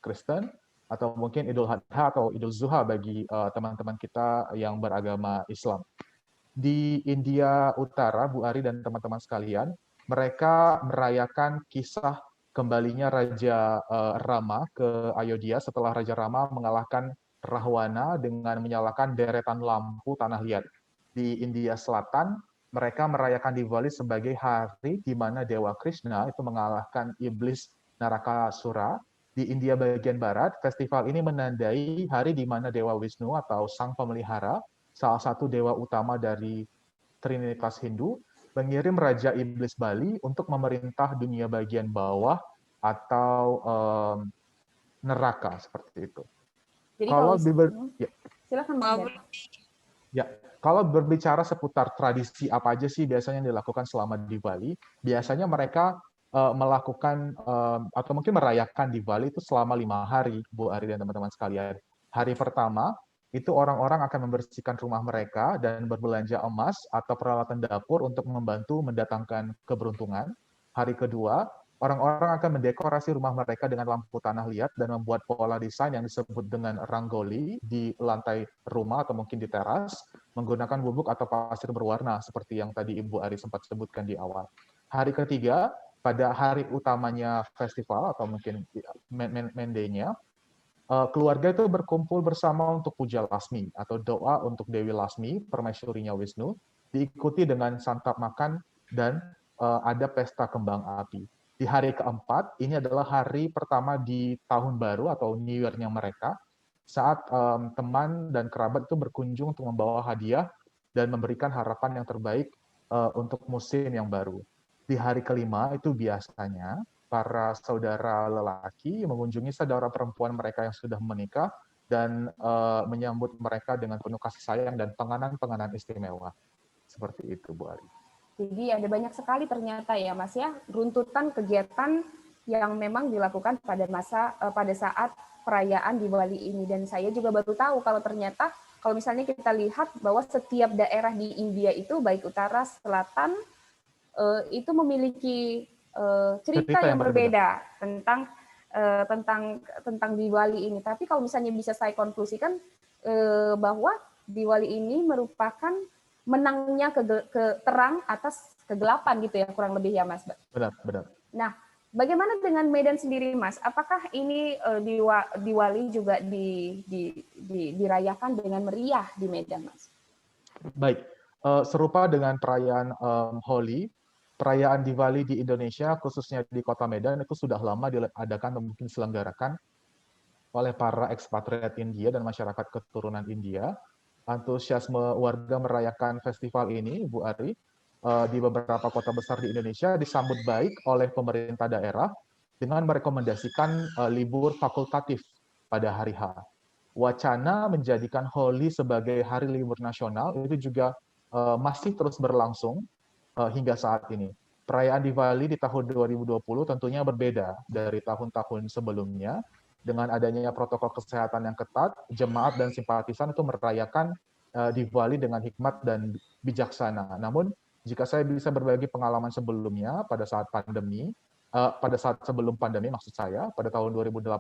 Kristen, atau mungkin Idul Adha atau Idul Zuha bagi teman-teman kita yang beragama Islam. Di India Utara, Bu Ari dan teman-teman sekalian, mereka merayakan kisah kembalinya Raja Rama ke Ayodhya setelah Raja Rama mengalahkan Rahwana dengan menyalakan deretan lampu tanah liat. Di India Selatan, mereka merayakan Diwali sebagai hari di mana Dewa Krishna itu mengalahkan iblis Narakasura. Di India bagian barat, festival ini menandai hari di mana Dewa Wisnu atau Sang Pemelihara, salah satu dewa utama dari Trinitas Hindu, mengirim Raja Iblis Bali untuk memerintah dunia bagian bawah atau neraka, seperti itu. Jadi silakan Mas Ben. Ya, kalau berbicara seputar tradisi apa aja sih biasanya yang dilakukan selama Diwali, biasanya mereka melakukan atau mungkin merayakan Diwali itu selama 5 hari, Bu Ari dan teman-teman sekalian. Hari pertama, itu orang-orang akan membersihkan rumah mereka dan berbelanja emas atau peralatan dapur untuk membantu mendatangkan keberuntungan. Hari kedua, orang-orang akan mendekorasi rumah mereka dengan lampu tanah liat dan membuat pola desain yang disebut dengan rangoli di lantai rumah atau mungkin di teras, menggunakan bubuk atau pasir berwarna seperti yang tadi Ibu Ari sempat sebutkan di awal. Hari ketiga, pada hari utamanya festival atau mungkin main day-nya, keluarga itu berkumpul bersama untuk puja Lasmi atau doa untuk Dewi Lasmi, permaisurinya Wisnu, diikuti dengan santap makan dan ada pesta kembang api. Di hari keempat, ini adalah hari pertama di tahun baru atau New Year-nya mereka, saat teman dan kerabat itu berkunjung untuk membawa hadiah dan memberikan harapan yang terbaik untuk musim yang baru. Di hari kelima itu biasanya para saudara lelaki mengunjungi saudara perempuan mereka yang sudah menikah dan menyambut mereka dengan penuh kasih sayang dan penganan-penganan istimewa. Seperti itu, Bu Ari. Jadi ada banyak sekali ternyata ya Mas ya, runtutan kegiatan yang memang dilakukan pada saat perayaan di Bali ini. Dan saya juga baru tahu kalau ternyata kalau misalnya kita lihat bahwa setiap daerah di India itu baik utara, selatan itu memiliki cerita yang berbeda tentang Diwali ini. Tapi kalau misalnya bisa saya konklusikan bahwa Diwali ini merupakan menangnya terang atas kegelapan gitu ya, kurang lebih ya Mas. Benar, benar. Nah, bagaimana dengan Medan sendiri Mas? Apakah ini Diwali juga dirayakan dengan meriah di Medan Mas? Baik, serupa dengan perayaan Holi, perayaan Diwali di Indonesia, khususnya di Kota Medan, itu sudah lama diadakan atau mungkin diselenggarakan oleh para ekspatriat India dan masyarakat keturunan India. Antusiasme warga merayakan festival ini, Bu Ari, di beberapa kota besar di Indonesia disambut baik oleh pemerintah daerah dengan merekomendasikan libur fakultatif pada hari H. Wacana menjadikan Holi sebagai hari libur nasional itu juga masih terus berlangsung hingga saat ini. Perayaan Diwali di tahun 2020 tentunya berbeda dari tahun-tahun sebelumnya. Dengan adanya protokol kesehatan yang ketat, jemaat dan simpatisan itu merayakan Diwali dengan hikmat dan bijaksana. Namun, jika saya bisa berbagi pengalaman sebelumnya pada saat pandemi, pada saat sebelum pandemi maksud saya, pada tahun 2018,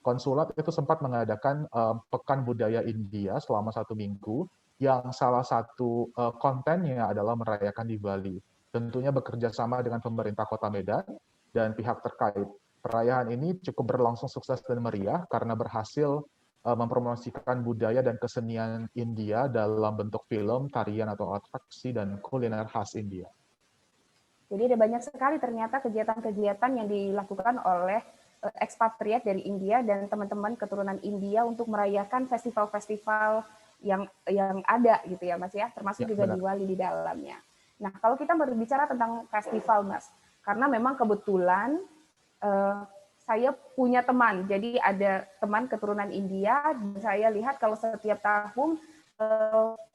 konsulat itu sempat mengadakan Pekan Budaya India selama 1 minggu, yang salah satu kontennya adalah merayakan Diwali. Tentunya bekerja sama dengan pemerintah Kota Medan dan pihak terkait. Perayaan ini cukup berlangsung sukses dan meriah karena berhasil mempromosikan budaya dan kesenian India dalam bentuk film, tarian atau atraksi dan kuliner khas India. Jadi ada banyak sekali ternyata kegiatan-kegiatan yang dilakukan oleh ekspatriat dari India dan teman-teman keturunan India untuk merayakan festival-festival yang ada gitu ya Mas ya, termasuk juga Diwali di dalamnya. Nah, kalau kita berbicara tentang festival Mas, karena memang kebetulan saya punya teman, jadi ada teman keturunan India, dan saya lihat kalau setiap tahun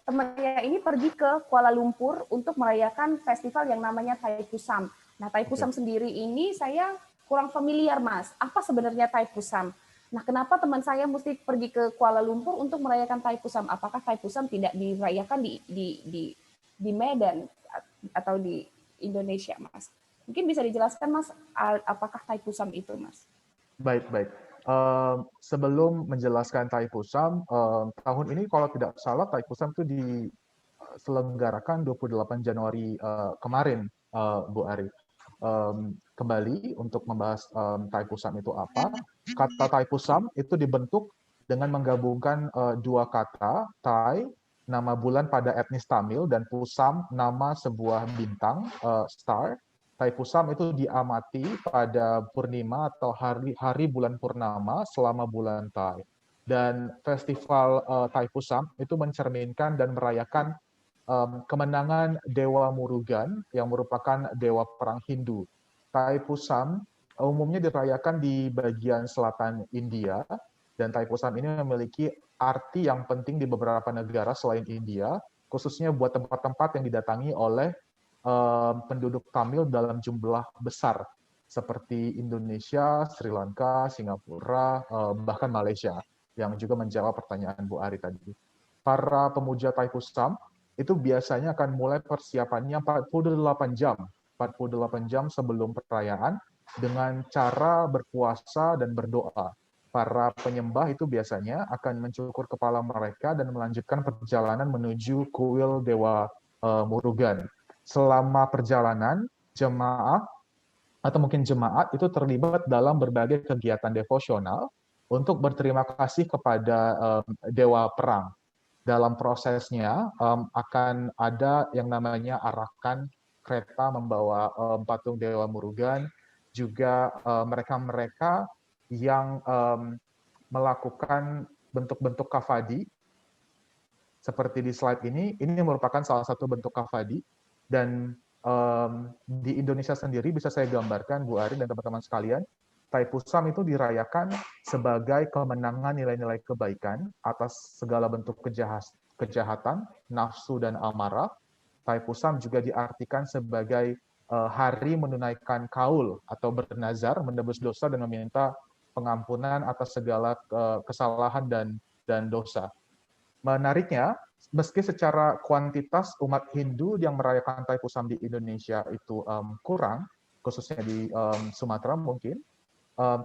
temannya ini pergi ke Kuala Lumpur untuk merayakan festival yang namanya Thaipusam. Nah, Thaipusam sendiri ini saya kurang familiar, Mas. Apa sebenarnya Thaipusam? Nah, kenapa teman saya mesti pergi ke Kuala Lumpur untuk merayakan Thaipusam? Apakah Thaipusam tidak dirayakan di Medan atau di Indonesia, Mas? Mungkin bisa dijelaskan, Mas, apakah Thaipusam itu, Mas? Baik, baik. Sebelum menjelaskan Thaipusam, tahun ini kalau tidak salah Thaipusam itu diselenggarakan 28 Januari kemarin, Bu Ari. Kembali untuk membahas Thaipusam itu apa. Kata Thaipusam itu dibentuk dengan menggabungkan dua kata, Thai, nama bulan pada etnis Tamil, dan Pusam, nama sebuah bintang, star. Thaipusam itu diamati pada purnima atau hari bulan purnama selama bulan Thai. Dan festival Thaipusam itu mencerminkan dan merayakan kemenangan Dewa Murugan yang merupakan dewa perang Hindu. Thaipusam umumnya dirayakan di bagian selatan India, dan Thaipusam ini memiliki arti yang penting di beberapa negara selain India, khususnya buat tempat-tempat yang didatangi oleh penduduk Tamil dalam jumlah besar, seperti Indonesia, Sri Lanka, Singapura, bahkan Malaysia, yang juga menjawab pertanyaan Bu Ari tadi. Para pemuja Thaipusam itu biasanya akan mulai persiapannya 48 jam sebelum perayaan dengan cara berpuasa dan berdoa. Para penyembah itu biasanya akan mencukur kepala mereka dan melanjutkan perjalanan menuju kuil Dewa Murugan. Selama perjalanan, jemaat itu terlibat dalam berbagai kegiatan devosional untuk berterima kasih kepada Dewa Perang. Dalam prosesnya akan ada yang namanya arakan kereta membawa patung Dewa Murugan, juga mereka-mereka yang melakukan bentuk-bentuk kafadi seperti di slide ini merupakan salah satu bentuk kafadi, dan di Indonesia sendiri bisa saya gambarkan, Bu Ari dan teman-teman sekalian, Thaipusam itu dirayakan sebagai kemenangan nilai-nilai kebaikan atas segala bentuk kejahatan, nafsu, dan amarah. Thaipusam juga diartikan sebagai hari menunaikan kaul atau bernazar, menebus dosa dan meminta pengampunan atas segala kesalahan dan dosa. Menariknya, meski secara kuantitas umat Hindu yang merayakan Thaipusam di Indonesia itu kurang, khususnya di Sumatera mungkin,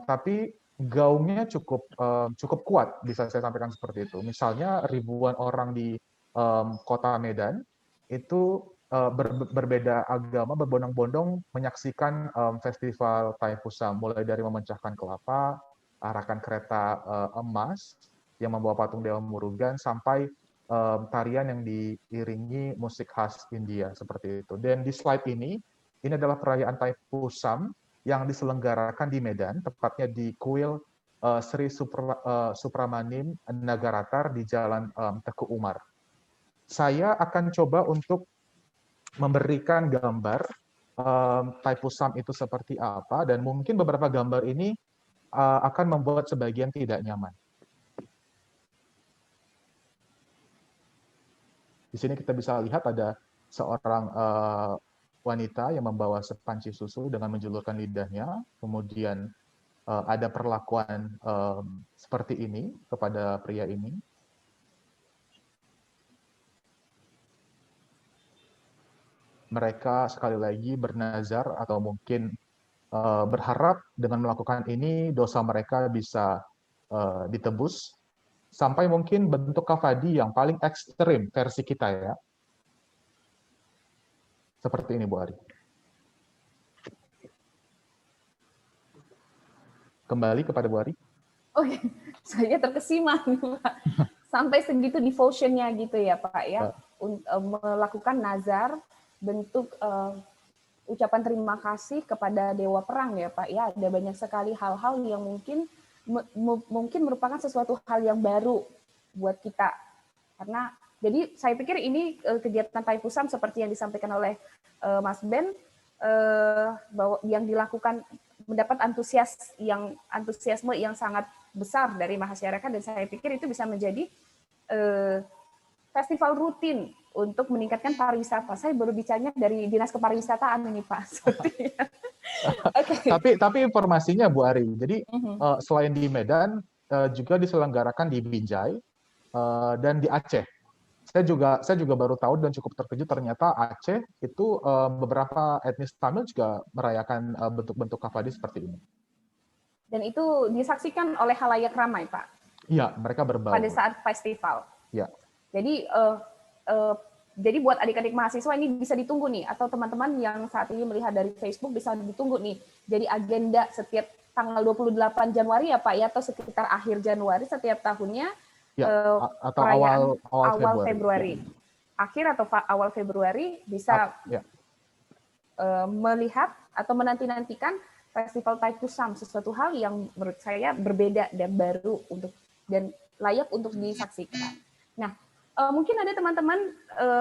tapi gaungnya cukup kuat, bisa saya sampaikan seperti itu. Misalnya ribuan orang di kota Medan itu berbeda agama berbondong-bondong menyaksikan festival Thaipusam, mulai dari memecahkan kelapa, arahkan kereta emas yang membawa patung Dewa Murugan, sampai tarian yang diiringi musik khas India seperti itu. Dan di slide ini adalah perayaan Thaipusam yang diselenggarakan di Medan, tepatnya di Kuil Sri Supramanim Nagaratar di Jalan Teguh Umar. Saya akan coba untuk memberikan gambar Thaipusam itu seperti apa, dan mungkin beberapa gambar ini akan membuat sebagian tidak nyaman. Di sini kita bisa lihat ada seorang wanita yang membawa sepanci susu dengan menjulurkan lidahnya, kemudian ada perlakuan seperti ini kepada pria ini. Mereka sekali lagi bernazar atau mungkin berharap dengan melakukan ini dosa mereka bisa ditebus, sampai mungkin bentuk kafadi yang paling ekstrim versi kita ya. Seperti ini, Bu Ari. Kembali kepada Bu Ari. Oke, saya terkesima nih, Pak. Sampai segitu devotionnya gitu ya, Pak ya. Melakukan nazar, bentuk ucapan terima kasih kepada dewa perang ya, Pak ya. Ada banyak sekali hal-hal yang mungkin merupakan sesuatu hal yang baru buat kita. Karena jadi saya pikir ini kegiatan Thaipusam seperti yang disampaikan oleh Mas Ben, bahwa yang dilakukan mendapat antusiasme yang sangat besar dari masyarakat, dan saya pikir itu bisa menjadi festival rutin untuk meningkatkan pariwisata. Saya baru bicaranya dari Dinas Kepariwisataan ini, Pak. Okay. Tapi informasinya, Bu Ari, jadi selain di Medan juga diselenggarakan di Binjai dan di Aceh. Saya juga baru tahu dan cukup terkejut, ternyata Aceh itu beberapa etnis Tamil juga merayakan bentuk-bentuk kafadi seperti ini. Dan itu disaksikan oleh halayak ramai, Pak. Iya, mereka berbaur pada saat festival. Ya. Jadi buat adik-adik mahasiswa ini bisa ditunggu nih, atau teman-teman yang saat ini melihat dari Facebook bisa ditunggu nih. Jadi agenda setiap tanggal 28 Januari ya Pak ya, atau sekitar akhir Januari setiap tahunnya, ya, atau awal Februari. Ya. Akhir atau awal Februari bisa melihat atau menanti-nantikan Festival Thaipusam, sesuatu hal yang menurut saya berbeda dan baru dan layak untuk disaksikan. Nah, mungkin ada teman-teman,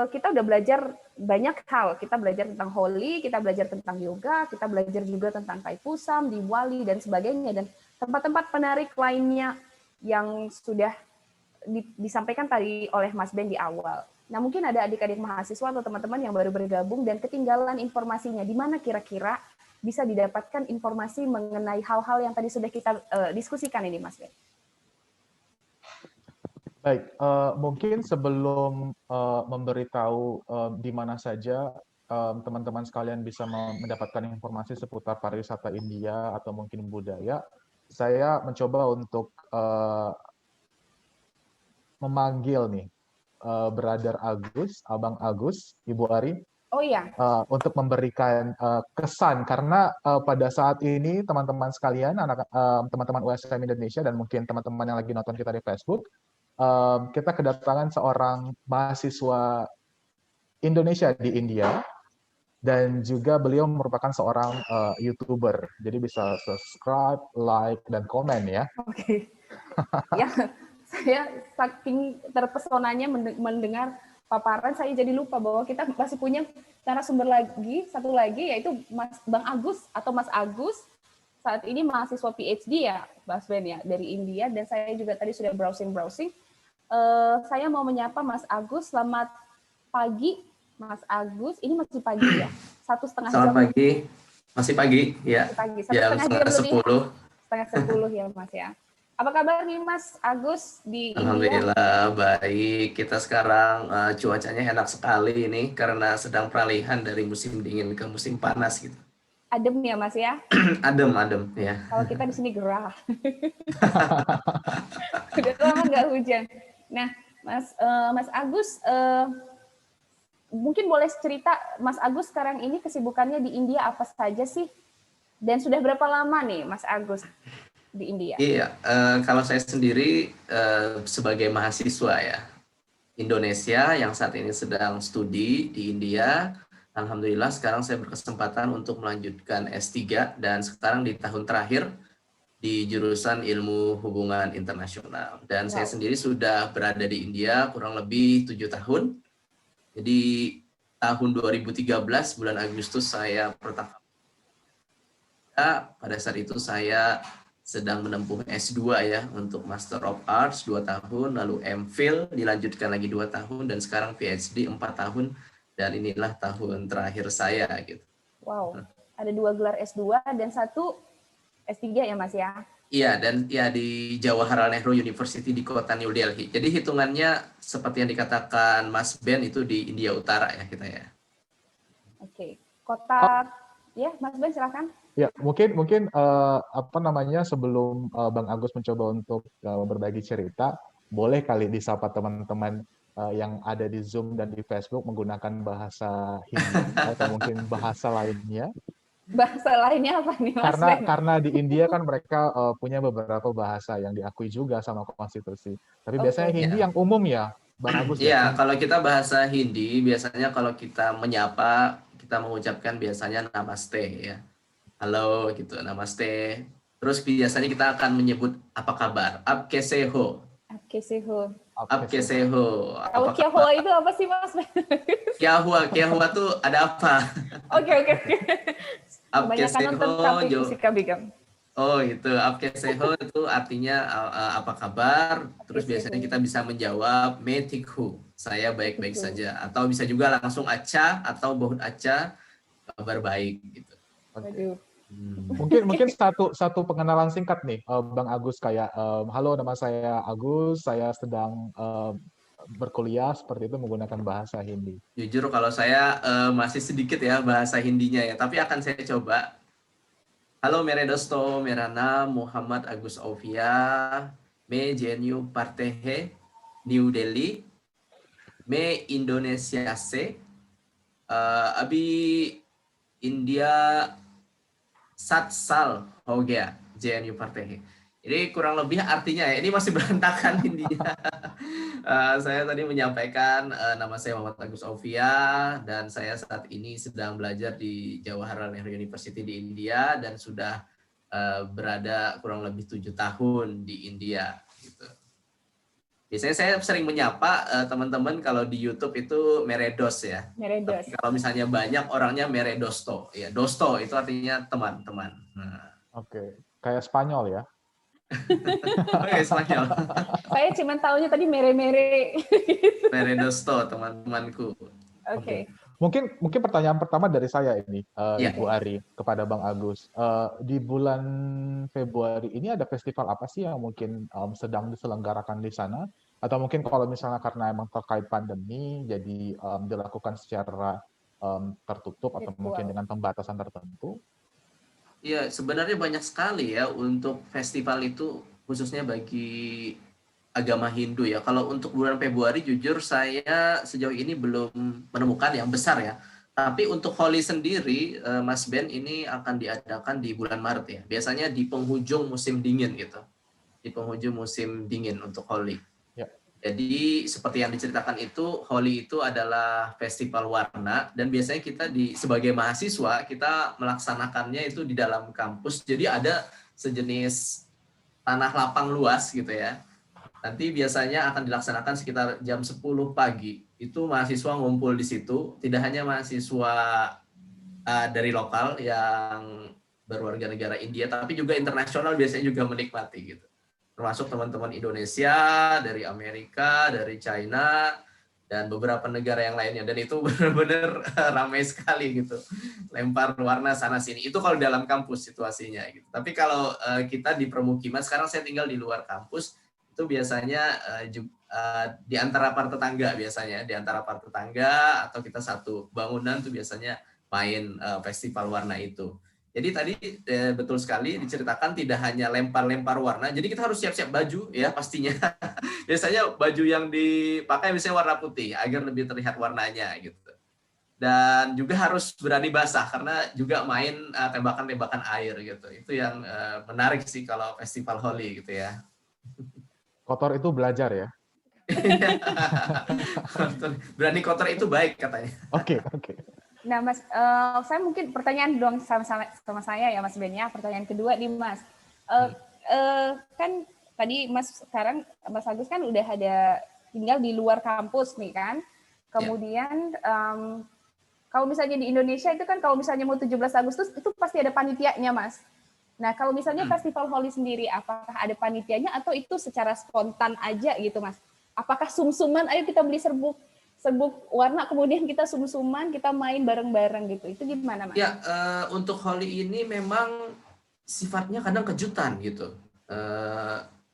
kita udah belajar banyak hal. Kita belajar tentang Holi, kita belajar tentang yoga, kita belajar juga tentang Thaipusam, Diwali, dan sebagainya. Dan tempat-tempat penarik lainnya yang sudah disampaikan tadi oleh Mas Ben di awal. Nah, mungkin ada adik-adik mahasiswa atau teman-teman yang baru bergabung dan ketinggalan informasinya. Di mana kira-kira bisa didapatkan informasi mengenai hal-hal yang tadi sudah kita diskusikan ini, Mas Ben? Baik, mungkin sebelum memberitahu di mana saja teman-teman sekalian bisa mendapatkan informasi seputar pariwisata India atau mungkin budaya, saya mencoba untuk memanggil nih Brother Agus, Abang Agus, Ibu Ari. Oh iya. Untuk memberikan kesan, karena pada saat ini teman-teman sekalian, teman-teman USM Indonesia dan mungkin teman-teman yang lagi nonton kita di Facebook, kita kedatangan seorang mahasiswa Indonesia di India dan juga beliau merupakan seorang YouTuber. Jadi bisa subscribe, like, dan komen ya. Oke. Ya, saya saking terpesonanya mendengar paparan, saya jadi lupa bahwa kita masih punya narasumber lagi, satu lagi, yaitu Bang Agus atau Mas Agus. Saat ini mahasiswa PhD ya, Mas Ben ya, dari India, dan saya juga tadi sudah browsing-browsing. Saya mau menyapa Mas Agus. Selamat pagi, Mas Agus. Ini masih pagi ya? 1,5 jam. Selamat pagi. Masih pagi, ya. Masih pagi. Jam 9:30. 9:30. 9:30 ya, Mas ya. Apa kabar nih, Mas Agus di India? Alhamdulillah baik. Kita sekarang cuacanya enak sekali ini karena sedang peralihan dari musim dingin ke musim panas gitu. Adem ya, Mas ya? Adem ya. Kalau kita di sini gerah. Udah lama nggak hujan. Nah, Mas Agus, mungkin boleh cerita Mas Agus sekarang ini kesibukannya di India apa saja sih? Dan sudah berapa lama nih Mas Agus di India? Iya, kalau saya sendiri sebagai mahasiswa ya Indonesia yang saat ini sedang studi di India, alhamdulillah sekarang saya berkesempatan untuk melanjutkan S3 dan sekarang di tahun terakhir di jurusan Ilmu Hubungan Internasional. Dan saya sendiri sudah berada di India kurang lebih 7 tahun. Jadi tahun 2013 bulan Agustus saya pertama. Pada saat itu saya sedang menempuh S2 ya untuk Master of Arts 2 tahun, lalu MPhil dilanjutkan lagi 2 tahun, dan sekarang PhD 4 tahun, dan inilah tahun terakhir saya gitu. Wow, ada 2 gelar S2 dan 1 S3 ya Mas ya? Iya, dan ya di Jawaharlal Nehru University di kota New Delhi. Jadi hitungannya seperti yang dikatakan Mas Ben itu di India Utara ya kita ya. Oke, kota ya Mas Ben silakan. Ya, mungkin sebelum Bang Agus mencoba untuk berbagi cerita, boleh kali disapa teman-teman yang ada di Zoom dan di Facebook menggunakan bahasa Hindi atau mungkin bahasa lainnya. Bahasa lainnya apa nih Mas Ben? Karena di India kan mereka punya beberapa bahasa yang diakui juga sama konstitusi. Tapi biasanya Hindi yang umum ya, Bang Agus. Iya, kalau kita bahasa Hindi biasanya kalau kita menyapa kita mengucapkan biasanya namaste ya. Halo gitu, namaste. Terus biasanya kita akan menyebut apa kabar? Aap kaise ho? Aap kaise ho? Aap kaise ho? Kalau kya hua itu apa sih Mas? Kya hua tuh ada apa? Oke. Aap kaise ho? Oh itu, aap kaise ho itu artinya apa kabar? Terus biasanya kita bisa menjawab मैं ठीक हूँ, saya baik-baik saja. Atau bisa juga langsung acha atau बहुत acha, kabar baik gitu. Waduh. Mungkin satu pengenalan singkat nih, Bang Agus, kayak halo, nama saya Agus, saya sedang berkuliah seperti itu menggunakan bahasa Hindi. Jujur kalau saya masih sedikit ya bahasa Hindinya ya, tapi akan saya coba. Halo mere dosto, mera naam Muhammad Agus Aufia, मैं JNU पढ़ते हैं न्यू दिल्ली, मैं इंडोनेशिया से, अभी इंडिया 7 साल हो गया JNU पढ़ते हैं. Ini kurang lebih artinya ya, ini masih berantakan Hindinya. Saya tadi menyampaikan nama saya Muhammad Agus Aufia dan saya saat ini sedang belajar di Jawaharlal Nehru University di India dan sudah berada kurang lebih 7 tahun di India. Gitu. Biasanya saya sering menyapa teman-teman kalau di YouTube itu meredos ya. Meredos. Tapi kalau misalnya banyak orangnya meredosto. Ya, dosto itu artinya teman-teman. Nah. Oke, kayak Spanyol ya. Oke, Spanyol. Saya cuma tahunya tadi mere-mere. Meredosto, teman-temanku. Oke. Mungkin pertanyaan pertama dari saya ini, Ya. Ibu Ari, kepada Bang Agus. Di bulan Februari ini ada festival apa sih yang mungkin sedang diselenggarakan di sana? Atau mungkin kalau misalnya karena emang terkait pandemi, jadi dilakukan secara tertutup atau mungkin dengan pembatasan tertentu? Iya, sebenarnya banyak sekali ya untuk festival itu, khususnya bagi agama Hindu ya. Kalau untuk bulan Februari jujur saya sejauh ini belum menemukan yang besar ya. Tapi untuk Holi sendiri, Mas Ben, ini akan diadakan di bulan Maret ya. Biasanya di penghujung musim dingin gitu. Di penghujung musim dingin untuk Holi. Ya. Jadi seperti yang diceritakan itu, Holi itu adalah festival warna dan biasanya kita sebagai mahasiswa kita melaksanakannya itu di dalam kampus. Jadi ada sejenis tanah lapang luas gitu ya. Nanti biasanya akan dilaksanakan sekitar jam 10 pagi. Itu mahasiswa ngumpul di situ, tidak hanya mahasiswa dari lokal yang berwarga negara India, tapi juga internasional biasanya juga menikmati gitu. Termasuk teman-teman Indonesia, dari Amerika, dari China, dan beberapa negara yang lainnya. Dan itu benar-benar ramai sekali gitu. Lempar warna sana-sini. Itu kalau dalam kampus situasinya. Gitu. Tapi kalau kita di permukiman, sekarang saya tinggal di luar kampus, itu biasanya di antara para tetangga biasanya. Di antara para tetangga, atau kita satu bangunan tuh biasanya main festival warna itu. Jadi tadi betul sekali diceritakan tidak hanya lempar-lempar warna, jadi kita harus siap-siap baju ya pastinya. Biasanya baju yang dipakai misalnya warna putih agar lebih terlihat warnanya gitu. Dan juga harus berani basah karena juga main tembakan-tembakan air gitu. Itu yang menarik sih kalau festival Holi gitu ya. Kotor itu belajar ya. Berani kotor itu baik katanya. Oke. Nah, Mas, saya mungkin pertanyaan dong sama saya ya, Mas Ben ya. Pertanyaan kedua nih, Mas. Kan tadi Mas Agus kan udah ada tinggal di luar kampus nih kan. Kemudian kalau misalnya di Indonesia itu kan kalau misalnya mau 17 Agustus itu pasti ada panitianya, Mas. Nah, kalau misalnya Festival Holi sendiri, apakah ada panitianya atau itu secara spontan aja gitu, Mas? Apakah sum-suman, ayo kita beli serbuk warna, kemudian kita sum-suman, kita main bareng-bareng gitu. Itu gimana, Mas? Ya, untuk Holi ini memang sifatnya kadang kejutan gitu,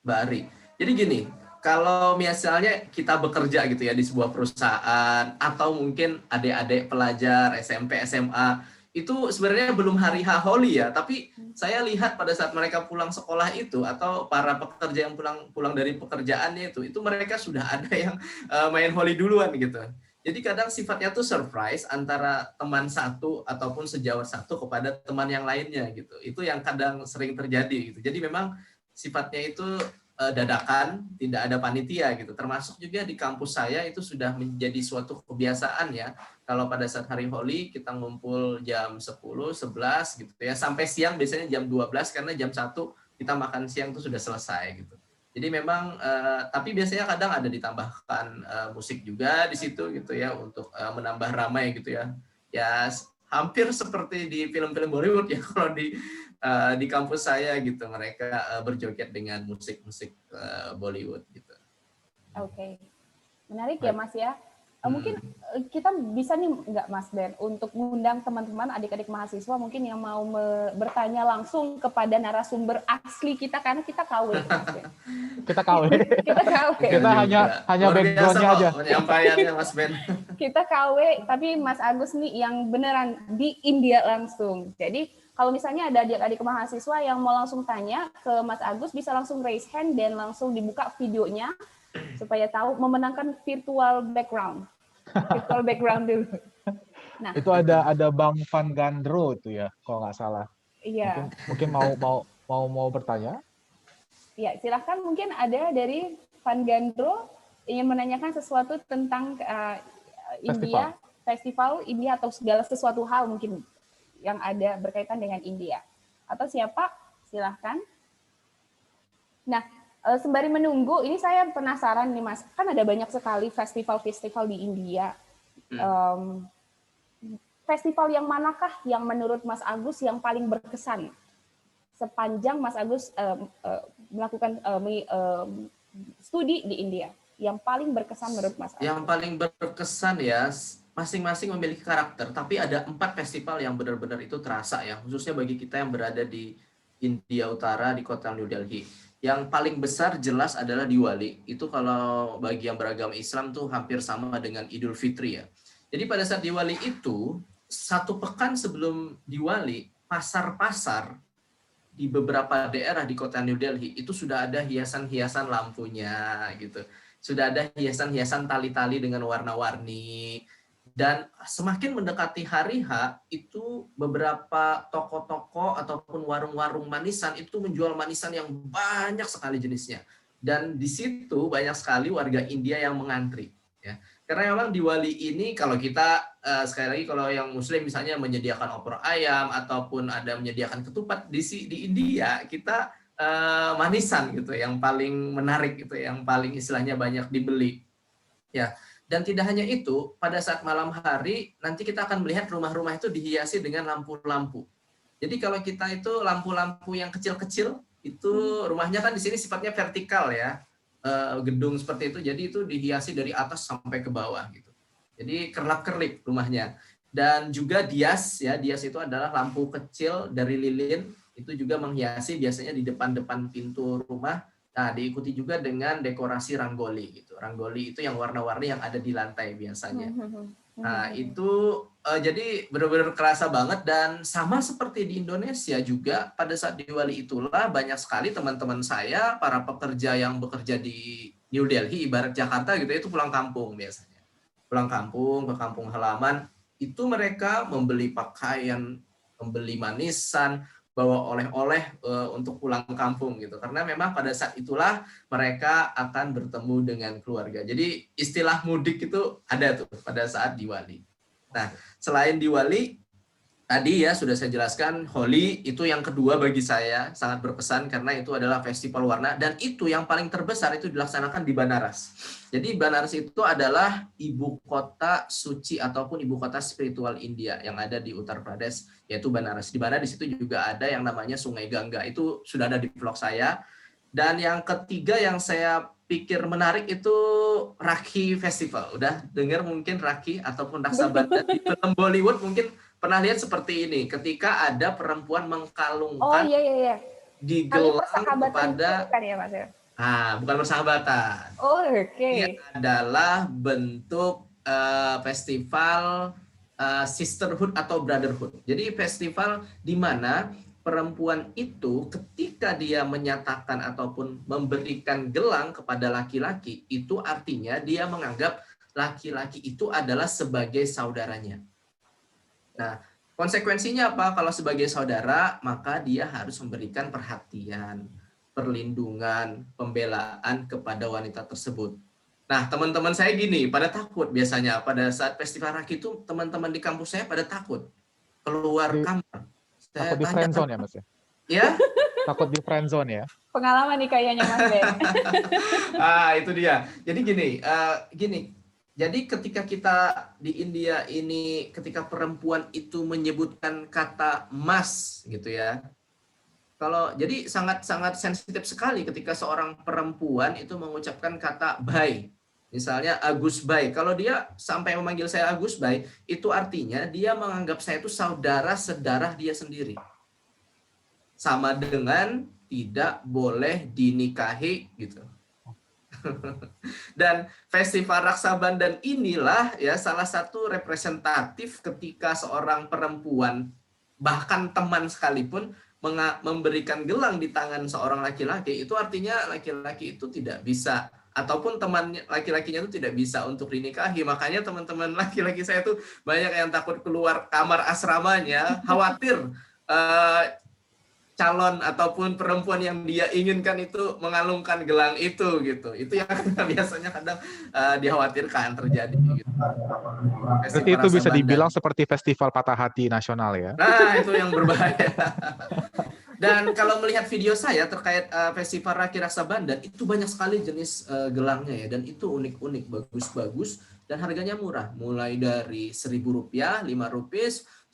Mbak Ari. Jadi gini, kalau misalnya kita bekerja gitu ya di sebuah perusahaan, atau mungkin adik-adik pelajar SMP, SMA, itu sebenarnya belum hari H Holi ya, tapi saya lihat pada saat mereka pulang sekolah itu, atau para pekerja yang pulang dari pekerjaannya itu mereka sudah ada yang main Holi duluan gitu. Jadi kadang sifatnya tuh surprise antara teman satu ataupun sejawat satu kepada teman yang lainnya gitu. Itu yang kadang sering terjadi gitu. Jadi memang sifatnya itu dadakan, tidak ada panitia gitu. Termasuk juga di kampus saya itu sudah menjadi suatu kebiasaan ya. Kalau pada saat hari Holi kita ngumpul jam 10, 11 gitu ya. Sampai siang biasanya jam 12 karena jam 1 kita makan siang itu sudah selesai gitu. Jadi memang tapi biasanya kadang ada ditambahkan musik juga di situ gitu ya untuk menambah ramai gitu ya. Ya hampir seperti di film-film Bollywood ya kalau di kampus saya gitu mereka berjoget dengan musik-musik Bollywood gitu. Oke. Menarik ya, Mas ya. Mungkin kita bisa nih nggak, Mas Ben, untuk mengundang teman-teman adik-adik mahasiswa mungkin yang mau bertanya langsung kepada narasumber asli kita karena kita KW, Mas Ben. Kita KW. Kita hanya background-nya aja. Penyampaiannya Mas Ben. Kita KW, tapi Mas Agus nih yang beneran di India langsung. Jadi kalau misalnya ada adik-adik mahasiswa yang mau langsung tanya ke Mas Agus, bisa langsung raise hand dan langsung dibuka videonya supaya tahu memenangkan virtual background dulu. Nah, itu ada Bang Van Gandro itu ya, kalau nggak salah. Iya. Mungkin mau bertanya? Ya, silahkan mungkin ada dari Van Gandro ingin menanyakan sesuatu tentang India, festival India atau segala sesuatu hal mungkin yang ada berkaitan dengan India. Atau siapa? Silahkan. Nah, sembari menunggu, ini saya penasaran nih Mas, kan ada banyak sekali festival-festival di India. Festival yang manakah yang menurut Mas Agus yang paling berkesan sepanjang Mas Agus melakukan studi di India? Yang paling berkesan menurut Mas Agus? Yang paling berkesan ya, masing-masing memiliki karakter, tapi ada 4 festival yang benar-benar itu terasa ya, khususnya bagi kita yang berada di India Utara, di kota New Delhi. Yang paling besar jelas adalah Diwali. Itu kalau bagi yang beragama Islam tuh hampir sama dengan Idul Fitri ya. Jadi pada saat Diwali itu, 1 pekan sebelum Diwali, pasar-pasar di beberapa daerah di kota New Delhi itu sudah ada hiasan-hiasan lampunya gitu. Sudah ada hiasan-hiasan tali-tali dengan warna-warni. Dan semakin mendekati hari H, itu beberapa toko-toko ataupun warung-warung manisan itu menjual manisan yang banyak sekali jenisnya. dan di situ banyak sekali warga India yang mengantri. Ya. Karena memang Diwali ini kalau kita sekali lagi kalau yang Muslim misalnya menyediakan opor ayam ataupun ada menyediakan ketupat di India kita manisan gitu, yang paling menarik gitu, yang paling istilahnya banyak dibeli. Ya. Dan tidak hanya itu, pada saat malam hari nanti kita akan melihat rumah-rumah itu dihiasi dengan lampu-lampu. Jadi kalau kita itu lampu-lampu yang kecil-kecil itu rumahnya kan di sini sifatnya vertikal ya, gedung seperti itu, jadi itu dihiasi dari atas sampai ke bawah gitu. Jadi kerlap-kerlip rumahnya. Dan juga dias ya, dias itu adalah lampu kecil dari lilin, itu juga menghiasi biasanya di depan-depan pintu rumah. Nah, diikuti juga dengan dekorasi ranggoli gitu. Ranggoli itu yang warna-warni yang ada di lantai biasanya. Nah, itu jadi benar-benar kerasa banget, dan sama seperti di Indonesia juga pada saat Diwali itulah banyak sekali teman-teman saya, para pekerja yang bekerja di New Delhi, ibarat Jakarta gitu, itu pulang kampung biasanya. Pulang kampung, ke kampung halaman, itu mereka membeli pakaian, membeli manisan, bawa oleh-oleh untuk pulang kampung gitu. Karena memang pada saat itulah mereka akan bertemu dengan keluarga. Jadi istilah mudik itu ada tuh pada saat Diwali. Nah, selain Diwali, tadi ya sudah saya jelaskan, Holi itu yang kedua bagi saya, sangat berkesan karena itu adalah festival warna, dan itu yang paling terbesar itu dilaksanakan di Banaras. Jadi Banaras itu adalah ibu kota suci ataupun ibu kota spiritual India yang ada di Uttar Pradesh, yaitu Banaras. Di mana di situ juga ada yang namanya Sungai Gangga, itu sudah ada di vlog saya. Dan yang ketiga yang saya pikir menarik itu Rakhi Festival. Udah dengar mungkin Rakhi ataupun Raksa Bandhan di film Bollywood mungkin pernah lihat seperti ini, ketika ada perempuan mengkalungkan di gelang kepada kan ya Mas ya? bukan persahabatan. Oh, oke. Ini adalah bentuk festival sisterhood atau brotherhood. Jadi festival di mana perempuan itu ketika dia menyatakan ataupun memberikan gelang kepada laki-laki, itu artinya dia menganggap laki-laki itu adalah sebagai saudaranya. Nah, konsekuensinya apa? Kalau sebagai saudara, maka dia harus memberikan perhatian, perlindungan, pembelaan kepada wanita tersebut. Nah, teman-teman saya gini, pada takut biasanya pada saat festival Rakhi itu teman-teman di kampus saya pada takut keluar kamar. Takut di friendzone ya Mas ya? Ya? Takut di friendzone ya? Pengalaman nih kayaknya Mas Ben. Itu dia. Jadi gini. Jadi ketika kita di India ini, ketika perempuan itu menyebutkan kata mas gitu ya. Jadi sangat-sangat sensitif sekali ketika seorang perempuan itu mengucapkan kata bhai. Misalnya Agus Bhai. Kalau dia sampai memanggil saya Agus Bhai, itu artinya dia menganggap saya itu saudara sedarah dia sendiri. Sama dengan tidak boleh dinikahi gitu. Dan festival Raksa Bandhan inilah ya salah satu representatif ketika seorang perempuan, bahkan teman sekalipun, memberikan gelang di tangan seorang laki-laki, itu artinya laki-laki itu tidak bisa, ataupun teman laki-lakinya itu tidak bisa untuk dinikahi. Makanya teman-teman laki-laki saya itu banyak yang takut keluar kamar asramanya, khawatir calon ataupun perempuan yang dia inginkan itu mengalungkan gelang itu gitu. Itu yang biasanya kadang dikhawatirkan terjadi gitu. Berarti itu bisa dibilang seperti festival patah hati nasional ya? Nah, itu yang berbahaya. Dan kalau melihat video saya terkait festival Rakhi Raksa Bandhan, itu banyak sekali jenis gelangnya ya, dan itu unik-unik, bagus-bagus, dan harganya murah, mulai dari Rp1.000, Rp5,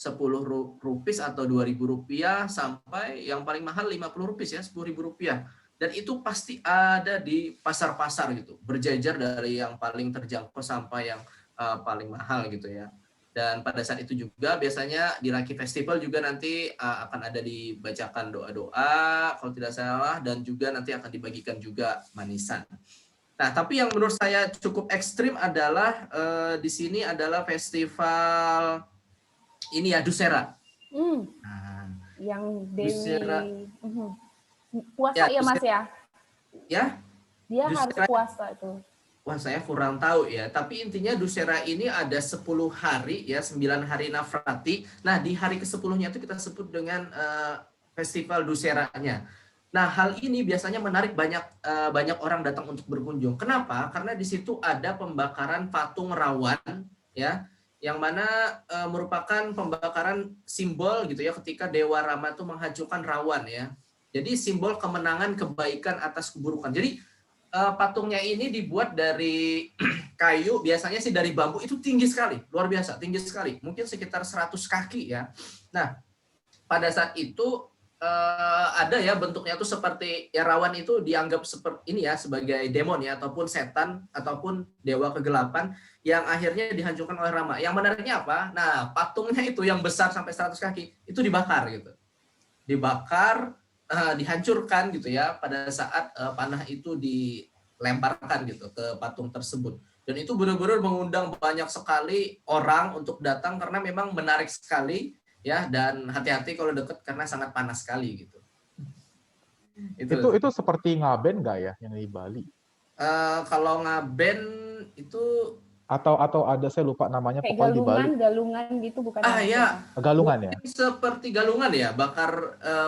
Rp10 atau Rp2.000, sampai yang paling mahal Rp50 ya, Rp10.000. Dan itu pasti ada di pasar-pasar gitu, berjajar dari yang paling terjangkau sampai yang paling mahal gitu ya. Dan pada saat itu juga biasanya di Rakhi Festival juga nanti akan ada dibacakan doa-doa kalau tidak salah, dan juga nanti akan dibagikan juga manisan. Nah, tapi yang menurut saya cukup ekstrim adalah di sini adalah festival ini ya, Dussehra. Nah, yang Dewi Dussehra. Puasa ya Mas ya? Ya? Dia Dussehra. harus puasa itu. Wah, saya kurang tahu ya. Tapi intinya Dussehra ini ada 10 hari ya, 9 hari Nafrati. Nah, di hari ke-10-nya itu kita sebut dengan festival Dussehra-nya. Nah, hal ini biasanya menarik banyak orang datang untuk berkunjung. Kenapa? Karena di situ ada pembakaran patung Rawan, ya, yang mana merupakan pembakaran simbol gitu ya ketika Dewa Rama itu menghancurkan Rawan ya. Jadi simbol kemenangan kebaikan atas keburukan. Jadi patungnya ini dibuat dari kayu, biasanya sih dari bambu, itu tinggi sekali, luar biasa, tinggi sekali. Mungkin sekitar 100 kaki ya. Nah, pada saat itu ada ya bentuknya tuh seperti ya Rawan itu dianggap seperti ini ya sebagai demon ya ataupun setan ataupun dewa kegelapan yang akhirnya dihancurkan oleh Rama. Yang menariknya apa? Nah, patungnya itu yang besar sampai 100 kaki itu dibakar gitu. Dibakar, dihancurkan gitu ya pada saat panah itu dilemparkan gitu ke patung tersebut. Dan itu benar-benar mengundang banyak sekali orang untuk datang karena memang menarik sekali ya, dan hati-hati kalau dekat karena sangat panas sekali gitu. Itu seperti ngaben nggak ya yang di Bali? Kalau ngaben itu Atau ada, saya lupa namanya, Kayak pokoknya di Bali. galungan gitu bukan? ya Galungan ya? mungkin seperti galungan ya,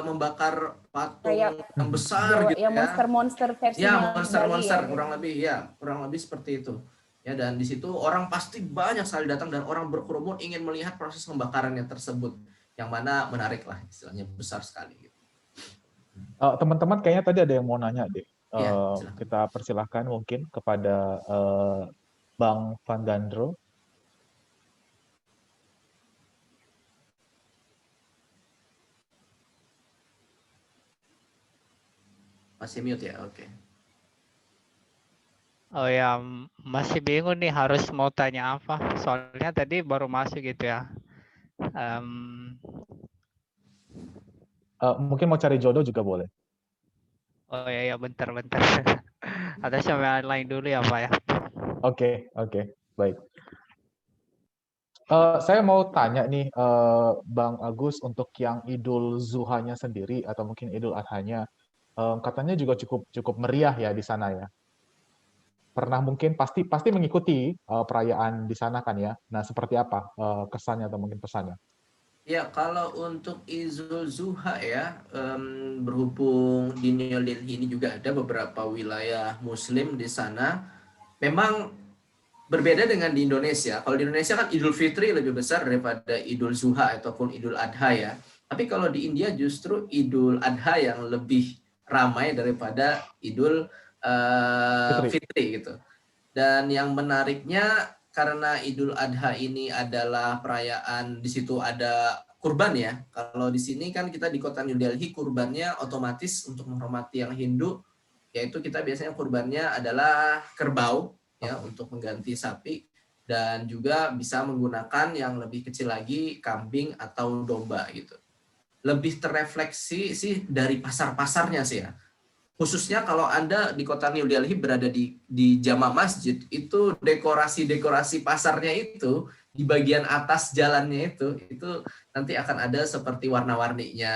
membakar patung Kayak yang besar gitu ya ya. monster-monster versi Ya, monster-monster ya. kurang lebih seperti itu. Ya, dan di situ orang pasti banyak sekali datang dan orang berkerumun ingin melihat proses pembakarannya tersebut, yang mana menarik lah istilahnya, besar sekali gitu. Teman-teman kayaknya tadi ada yang mau nanya deh. Ya, silakan. Kita persilahkan mungkin kepada Bang Vandandro. Masih mute ya, oke. Oh ya, masih bingung nih harus mau tanya apa. Soalnya tadi baru masuk gitu ya. Mungkin mau cari jodoh juga boleh. Oh ya, bentar-bentar. Atau sama lain dulu ya Pak ya. Oke, baik. Saya mau tanya nih, Bang Agus, untuk yang Idul Zuhanya sendiri atau mungkin Idul Adhanya, katanya juga cukup meriah ya di sana ya. Pernah mungkin pasti mengikuti perayaan di sana kan ya. Nah, seperti apa kesannya atau mungkin pesannya? Ya, kalau untuk Idul Zuha ya, berhubung di New Delhi ini juga ada beberapa wilayah Muslim di sana, memang berbeda dengan di Indonesia. Kalau di Indonesia kan Idul Fitri lebih besar daripada Idul Zuha ataupun Idul Adha ya. Tapi kalau di India justru Idul Adha yang lebih ramai daripada Idul Fitri gitu. Dan yang menariknya karena Idul Adha ini adalah perayaan, di situ ada kurban ya. Kalau di sini kan kita di kota New Delhi kurbannya otomatis untuk menghormati yang Hindu, yaitu kita biasanya kurbannya adalah kerbau ya untuk mengganti sapi, dan juga bisa menggunakan yang lebih kecil lagi kambing atau domba gitu. Lebih terrefleksi sih dari pasar-pasarnya sih ya. Khususnya kalau Anda di kota New Delhi berada di Jama Masjid, itu dekorasi pasarnya itu di bagian atas jalannya itu nanti akan ada seperti warna-warninya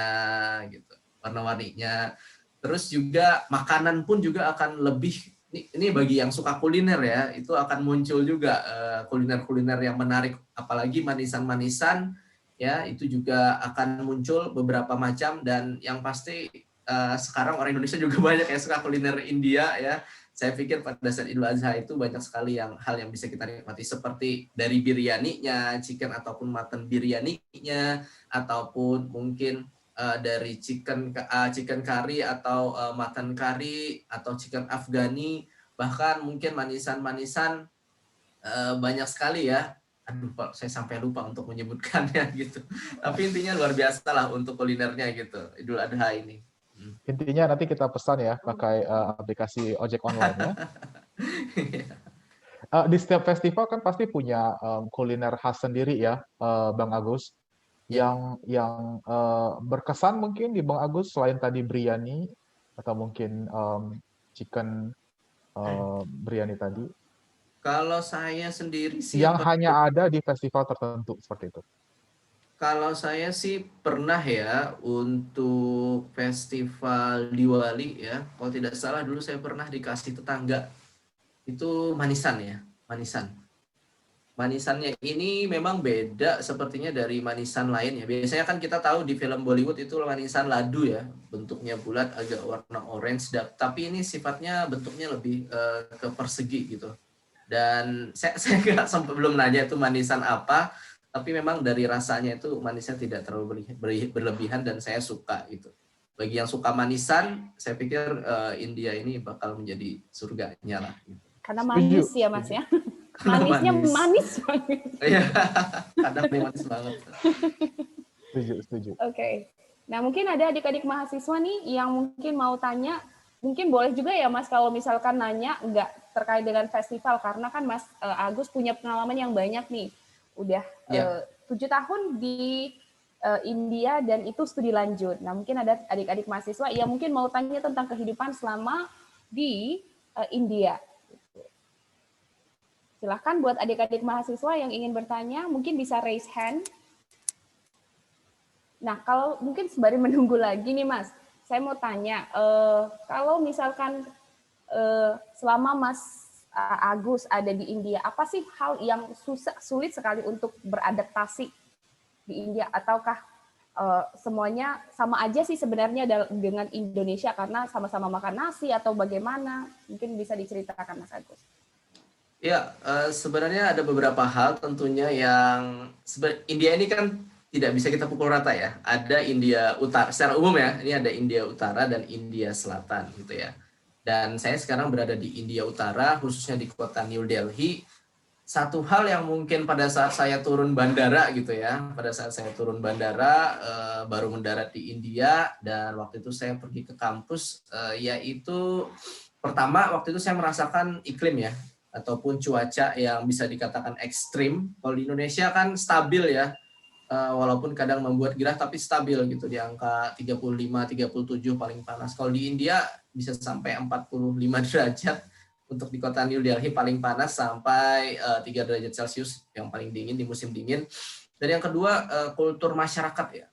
gitu. Warna-warninya. Terus juga makanan pun juga akan lebih, ini bagi yang suka kuliner ya, itu akan muncul juga kuliner-kuliner yang menarik, apalagi manisan-manisan ya, itu juga akan muncul beberapa macam. Dan yang pasti sekarang orang Indonesia juga banyak yang suka kuliner India ya. Saya pikir pada saat Idul Adha itu banyak sekali hal yang bisa kita nikmati, seperti dari biryaninya, chicken ataupun mutton biryaninya, ataupun mungkin dari chicken curry atau mutton curry atau chicken Afghani, bahkan mungkin manisan-manisan banyak sekali ya. Aduh, Pak, saya sampai lupa untuk menyebutkannya gitu. Tapi intinya luar biasa lah untuk kulinernya gitu, Idul Adha ini. Intinya nanti kita pesan ya pakai aplikasi ojek online ya. Di setiap festival kan pasti punya kuliner khas sendiri ya, Bang Agus. Yang berkesan mungkin di Bang Agus selain tadi biryani atau mungkin chicken biryani tadi. Kalau saya sendiri sih yang hanya ada di festival tertentu seperti itu. Kalau saya sih pernah ya untuk festival Diwali ya. Kalau tidak salah dulu saya pernah dikasih tetangga itu manisan ya, manisan. manisannya ini memang beda sepertinya dari manisan lain ya. Biasanya kan kita tahu di film Bollywood itu manisan ladu ya, bentuknya bulat agak warna orange, tapi ini sifatnya bentuknya lebih ke persegi gitu. Dan saya nggak sempat belum nanya itu manisan apa, tapi memang dari rasanya itu manisnya tidak terlalu berlebihan dan saya suka gitu. Bagi yang suka manisan, saya pikir India ini bakal menjadi surganya lah. Gitu. Karena manis ya Mas ya. Manisnya manis banget. Iya, kadang manis banget. Setuju. Oke. Nah, mungkin ada adik-adik mahasiswa nih yang mungkin mau tanya, mungkin boleh juga ya Mas kalau misalkan nanya nggak terkait dengan festival, karena kan Mas Agus punya pengalaman yang banyak nih. Udah 7 tahun di India dan itu studi lanjut. Nah, mungkin ada adik-adik mahasiswa yang mungkin mau tanya tentang kehidupan selama di India. Silahkan buat adik-adik mahasiswa yang ingin bertanya, mungkin bisa raise hand. Nah, kalau mungkin sembari menunggu lagi nih Mas, saya mau tanya, kalau misalkan selama Mas Agus ada di India, apa sih hal yang sulit sekali untuk beradaptasi di India? Ataukah semuanya sama aja sih sebenarnya dengan Indonesia karena sama-sama makan nasi atau bagaimana? Mungkin bisa diceritakan Mas Agus. Ya, sebenarnya ada beberapa hal tentunya yang India ini kan tidak bisa kita pukul rata ya. Ada India Utara secara umum ya. Ini ada India Utara dan India Selatan gitu ya. Dan saya sekarang berada di India Utara, khususnya di kota New Delhi. Satu hal yang mungkin pada saat saya turun bandara gitu ya, pada saat saya turun bandara baru mendarat di India dan waktu itu saya pergi ke kampus, yaitu pertama waktu itu saya merasakan iklim ya, ataupun cuaca yang bisa dikatakan ekstrim. Kalau di Indonesia kan stabil ya, walaupun kadang membuat gerah tapi stabil gitu di angka 35-37 paling panas. Kalau di India bisa sampai 45 derajat untuk di kota New Delhi paling panas sampai 3 derajat Celcius yang paling dingin di musim dingin. Dan yang kedua kultur masyarakat ya.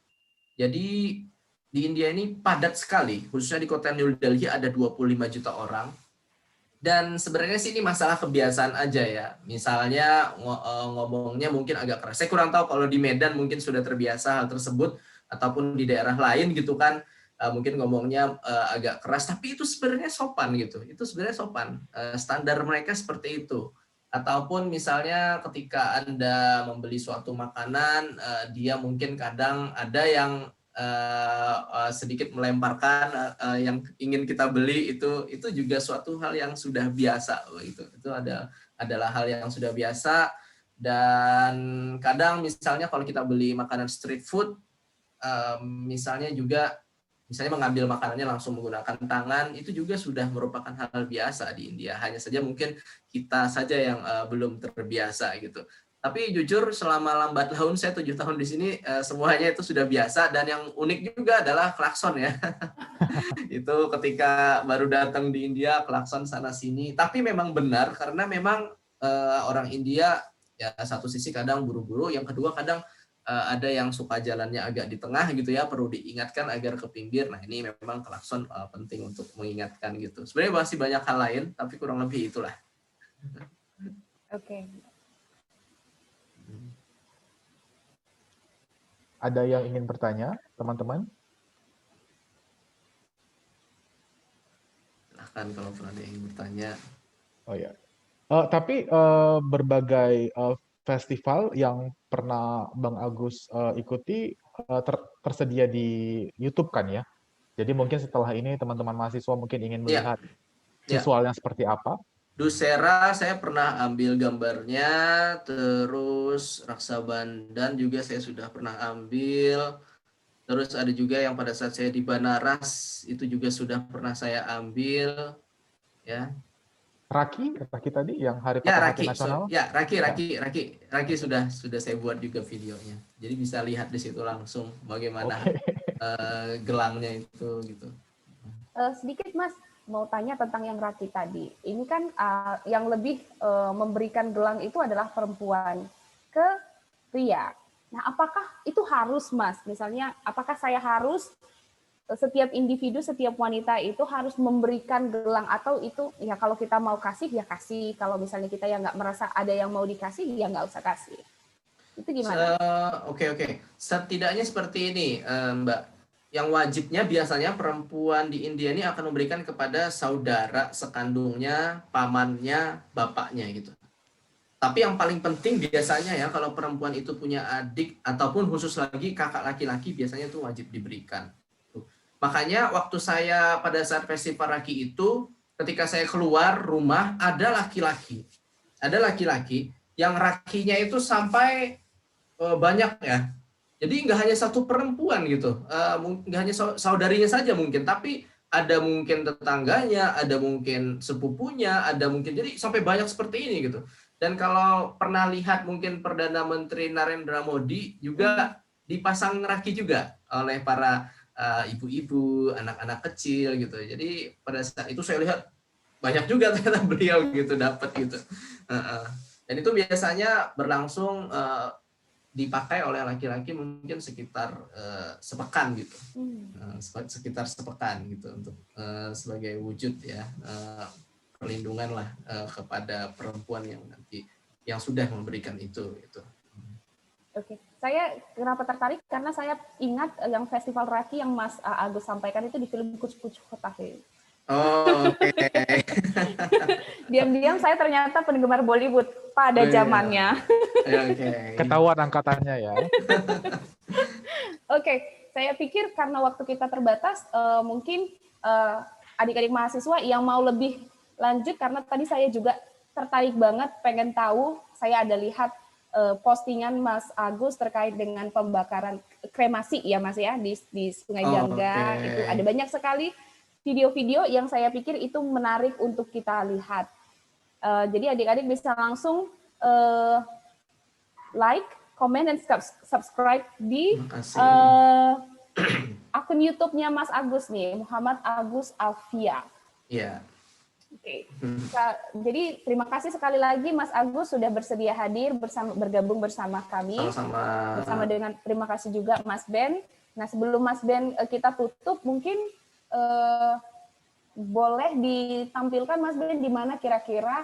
Jadi di India ini padat sekali, khususnya di kota New Delhi ada 25 juta orang. Dan sebenarnya sih ini masalah kebiasaan aja ya. Misalnya ngomongnya mungkin agak keras. Saya kurang tahu kalau di Medan mungkin sudah terbiasa hal tersebut ataupun di daerah lain gitu kan mungkin ngomongnya agak keras. Tapi itu sebenarnya sopan gitu. Itu sebenarnya sopan. Standar mereka seperti itu. Ataupun misalnya ketika Anda membeli suatu makanan, dia mungkin kadang ada yang sedikit melemparkan yang ingin kita beli itu juga suatu hal yang sudah biasa itu adalah hal yang sudah biasa. Dan kadang misalnya kalau kita beli makanan street food misalnya mengambil makanannya langsung menggunakan tangan, itu juga sudah merupakan hal biasa di India, hanya saja mungkin kita saja yang belum terbiasa gitu. Tapi jujur selama lambat laun saya 7 tahun di sini semuanya itu sudah biasa. Dan yang unik juga adalah klakson ya. Itu ketika baru datang di India klakson sana sini. Tapi memang benar karena memang orang India ya satu sisi kadang buru-buru, yang kedua kadang ada yang suka jalannya agak di tengah gitu ya, perlu diingatkan agar ke pinggir. Nah ini memang klakson penting untuk mengingatkan gitu. Sebenarnya masih banyak hal lain tapi kurang lebih itulah. Oke. Ada yang ingin bertanya, teman-teman? Silahkan kalau pernah ada yang ingin bertanya. Oh ya. Tapi berbagai festival yang pernah Bang Agus ikuti tersedia di YouTube kan ya? Jadi mungkin setelah ini teman-teman mahasiswa mungkin ingin melihat visualnya seperti apa? Dussehra saya pernah ambil gambarnya, terus Raksabandan juga saya sudah pernah ambil, terus ada juga yang pada saat saya di Banaras itu juga sudah pernah saya ambil, ya. Raki tadi yang Hari Peterhati Nasional? Raki sudah saya buat juga videonya, jadi bisa lihat di situ langsung bagaimana gelangnya itu gitu. Sedikit Mas, mau tanya tentang yang Raki tadi. Ini kan yang lebih memberikan gelang itu adalah perempuan ke pria. Nah, apakah itu harus Mas? Misalnya, apakah saya harus setiap individu, setiap wanita itu harus memberikan gelang, atau itu ya kalau kita mau kasih ya kasih, kalau misalnya kita yang nggak merasa ada yang mau dikasih ya nggak usah kasih. Itu gimana? Oke. Setidaknya seperti ini, Mbak. Yang wajibnya biasanya perempuan di India ini akan memberikan kepada saudara sekandungnya, pamannya, bapaknya gitu. Tapi yang paling penting biasanya ya kalau perempuan itu punya adik ataupun khusus lagi kakak laki-laki biasanya itu wajib diberikan. Tuh. Makanya waktu saya pada saat festival Raki itu, ketika saya keluar rumah ada laki-laki yang rakinya itu sampai banyak ya. Jadi nggak hanya satu perempuan gitu, nggak hanya saudarinya saja mungkin, tapi ada mungkin tetangganya, ada mungkin sepupunya, ada mungkin jadi sampai banyak seperti ini gitu. Dan kalau pernah lihat mungkin Perdana Menteri Narendra Modi juga dipasang raki juga oleh para ibu-ibu, anak-anak kecil gitu. Jadi pada saat itu saya lihat banyak juga ternyata beliau gitu dapat gitu. Dan itu biasanya berlangsung dipakai oleh laki-laki mungkin sekitar sepekan gitu, sekitar sepekan gitu untuk sebagai wujud ya perlindungan lah kepada perempuan yang sudah memberikan itu gitu. Oke, saya kenapa tertarik karena saya ingat yang festival Raki yang Mas Agus sampaikan itu di film Kuch Kuch Hota Hai. Oh, oke. Diam-diam saya ternyata penggemar Bollywood pada zamannya. Oke. Ketahuan angkatannya ya. Oke, saya pikir karena waktu kita terbatas, mungkin adik-adik mahasiswa yang mau lebih lanjut, karena tadi saya juga tertarik banget, pengen tahu, saya ada lihat postingan Mas Agus terkait dengan pembakaran kremasi ya Mas ya, di Sungai Gangga, itu ada banyak sekali video-video yang saya pikir itu menarik untuk kita lihat. Jadi adik-adik bisa langsung like, comment, dan subscribe di akun YouTube-nya Mas Agus nih, Muhammad Agus Alfia. Iya. Oke. Jadi terima kasih sekali lagi Mas Agus sudah bersedia hadir bergabung bersama kami. Sama-sama. Bersama dengan terima kasih juga Mas Ben. Nah, sebelum Mas Ben kita tutup, mungkin boleh ditampilkan Mas Ben di mana kira-kira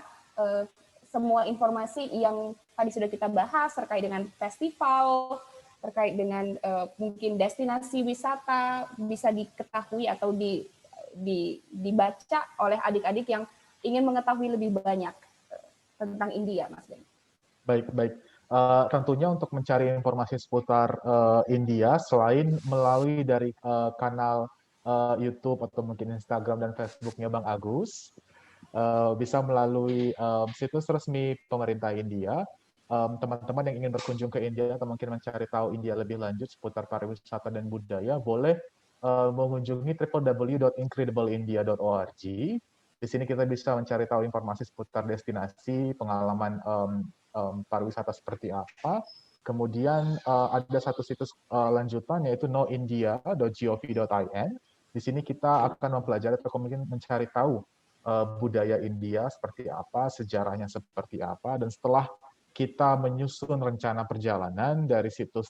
semua informasi yang tadi sudah kita bahas terkait dengan festival, terkait dengan mungkin destinasi wisata bisa diketahui atau dibaca oleh adik-adik yang ingin mengetahui lebih banyak tentang India, Mas Ben. Baik. Tentunya untuk mencari informasi seputar India, selain melalui dari kanal YouTube atau mungkin Instagram dan Facebook-nya Bang Agus, bisa melalui situs resmi pemerintah India. Teman-teman yang ingin berkunjung ke India atau mungkin mencari tahu India lebih lanjut seputar pariwisata dan budaya, boleh mengunjungi www.incredibleindia.org. Di sini kita bisa mencari tahu informasi seputar destinasi, pengalaman pariwisata seperti apa. Kemudian ada satu situs lanjutan yaitu knowindia.gov.in. Di sini kita akan mempelajari atau mungkin mencari tahu budaya India seperti apa, sejarahnya seperti apa, dan setelah kita menyusun rencana perjalanan dari situs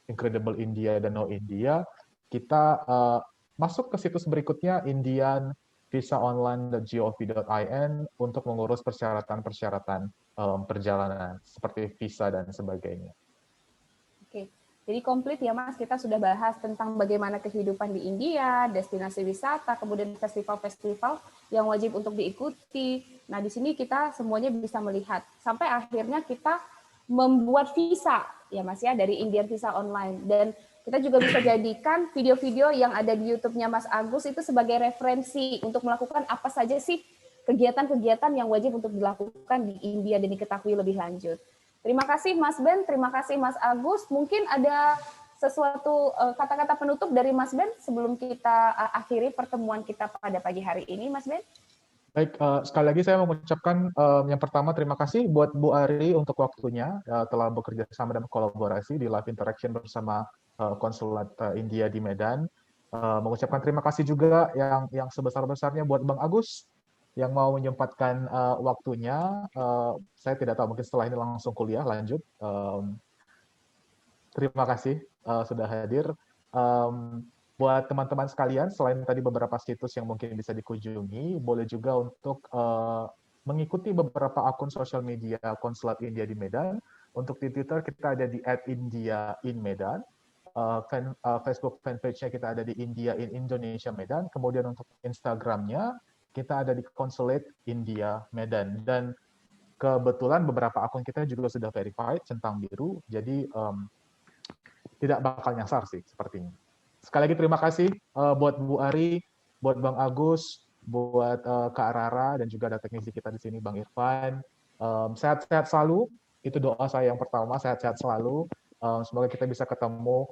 Incredible India dan Know India, kita masuk ke situs berikutnya indianvisaonline.gov.in untuk mengurus persyaratan-persyaratan perjalanan seperti visa dan sebagainya. Oke, jadi komplit ya Mas, kita sudah bahas tentang bagaimana kehidupan di India, destinasi wisata, kemudian festival-festival yang wajib untuk diikuti. Nah, di sini kita semuanya bisa melihat. Sampai akhirnya kita membuat visa, ya Mas ya, dari Indian Visa Online. Dan kita juga bisa jadikan video-video yang ada di YouTube-nya Mas Agus itu sebagai referensi untuk melakukan apa saja sih kegiatan-kegiatan yang wajib untuk dilakukan di India dan diketahui lebih lanjut. Terima kasih Mas Ben, terima kasih Mas Agus. Mungkin ada sesuatu kata-kata penutup dari Mas Ben sebelum kita akhiri pertemuan kita pada pagi hari ini, Mas Ben? Baik, sekali lagi saya mengucapkan yang pertama terima kasih buat Bu Ari untuk waktunya telah bekerja sama dan kolaborasi di live interaction bersama Konsulat India di Medan. Mengucapkan terima kasih juga yang sebesar-besarnya buat Bang Agus yang mau menyempatkan waktunya. Saya tidak tahu, mungkin setelah ini langsung kuliah lanjut. Terima kasih sudah hadir. buat teman-teman sekalian, selain tadi beberapa situs yang mungkin bisa dikunjungi, boleh juga untuk mengikuti beberapa akun sosial media Konsulat India di Medan. Untuk di Twitter kita ada di @IndiaInMedan. Facebook fanpage-nya kita ada di India in Indonesia Medan. Kemudian untuk Instagram-nya kita ada di Consulate India Medan. Dan kebetulan beberapa akun kita juga sudah verified centang biru, jadi tidak bakal nyasar sih sepertinya. Sekali lagi terima kasih buat Bu Ari, buat Bang Agus, buat Kak Rara, dan juga ada teknisi kita di sini Bang Irfan. Sehat-sehat selalu, itu doa saya yang pertama, sehat-sehat selalu. Semoga kita bisa ketemu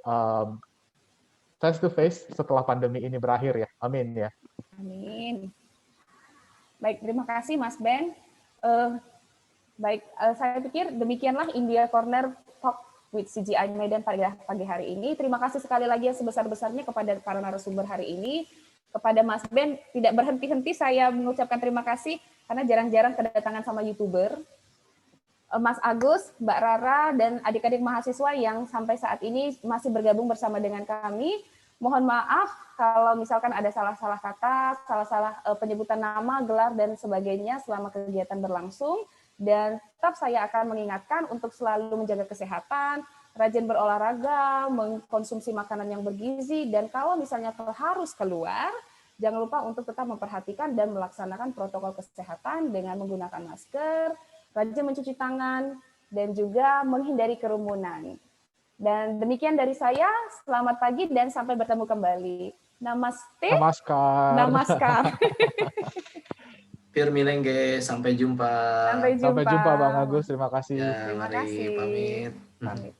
face to face setelah pandemi ini berakhir ya. Amin ya. Amin. Baik, terima kasih Mas Ben. Baik, saya pikir demikianlah India Corner Talk with CGI Medan pada pagi hari ini. Terima kasih sekali lagi yang sebesar-besarnya kepada para narasumber hari ini. Kepada Mas Ben, tidak berhenti-henti saya mengucapkan terima kasih karena jarang-jarang kedatangan sama YouTuber. Mas Agus, Mbak Rara, dan adik-adik mahasiswa yang sampai saat ini masih bergabung bersama dengan kami. Mohon maaf kalau misalkan ada salah-salah kata, salah-salah penyebutan nama, gelar, dan sebagainya selama kegiatan berlangsung. Dan tetap saya akan mengingatkan untuk selalu menjaga kesehatan, rajin berolahraga, mengkonsumsi makanan yang bergizi, dan kalau misalnya harus keluar, jangan lupa untuk tetap memperhatikan dan melaksanakan protokol kesehatan dengan menggunakan masker, rajin mencuci tangan, dan juga menghindari kerumunan. Dan demikian dari saya, selamat pagi dan sampai bertemu kembali. Namaste. Namaskar. Namaskar. Firmilengge, sampai jumpa. Sampai jumpa. Sampai jumpa Bang Agus, terima kasih. Ya, Terima mari kasih. pamit. Pamit.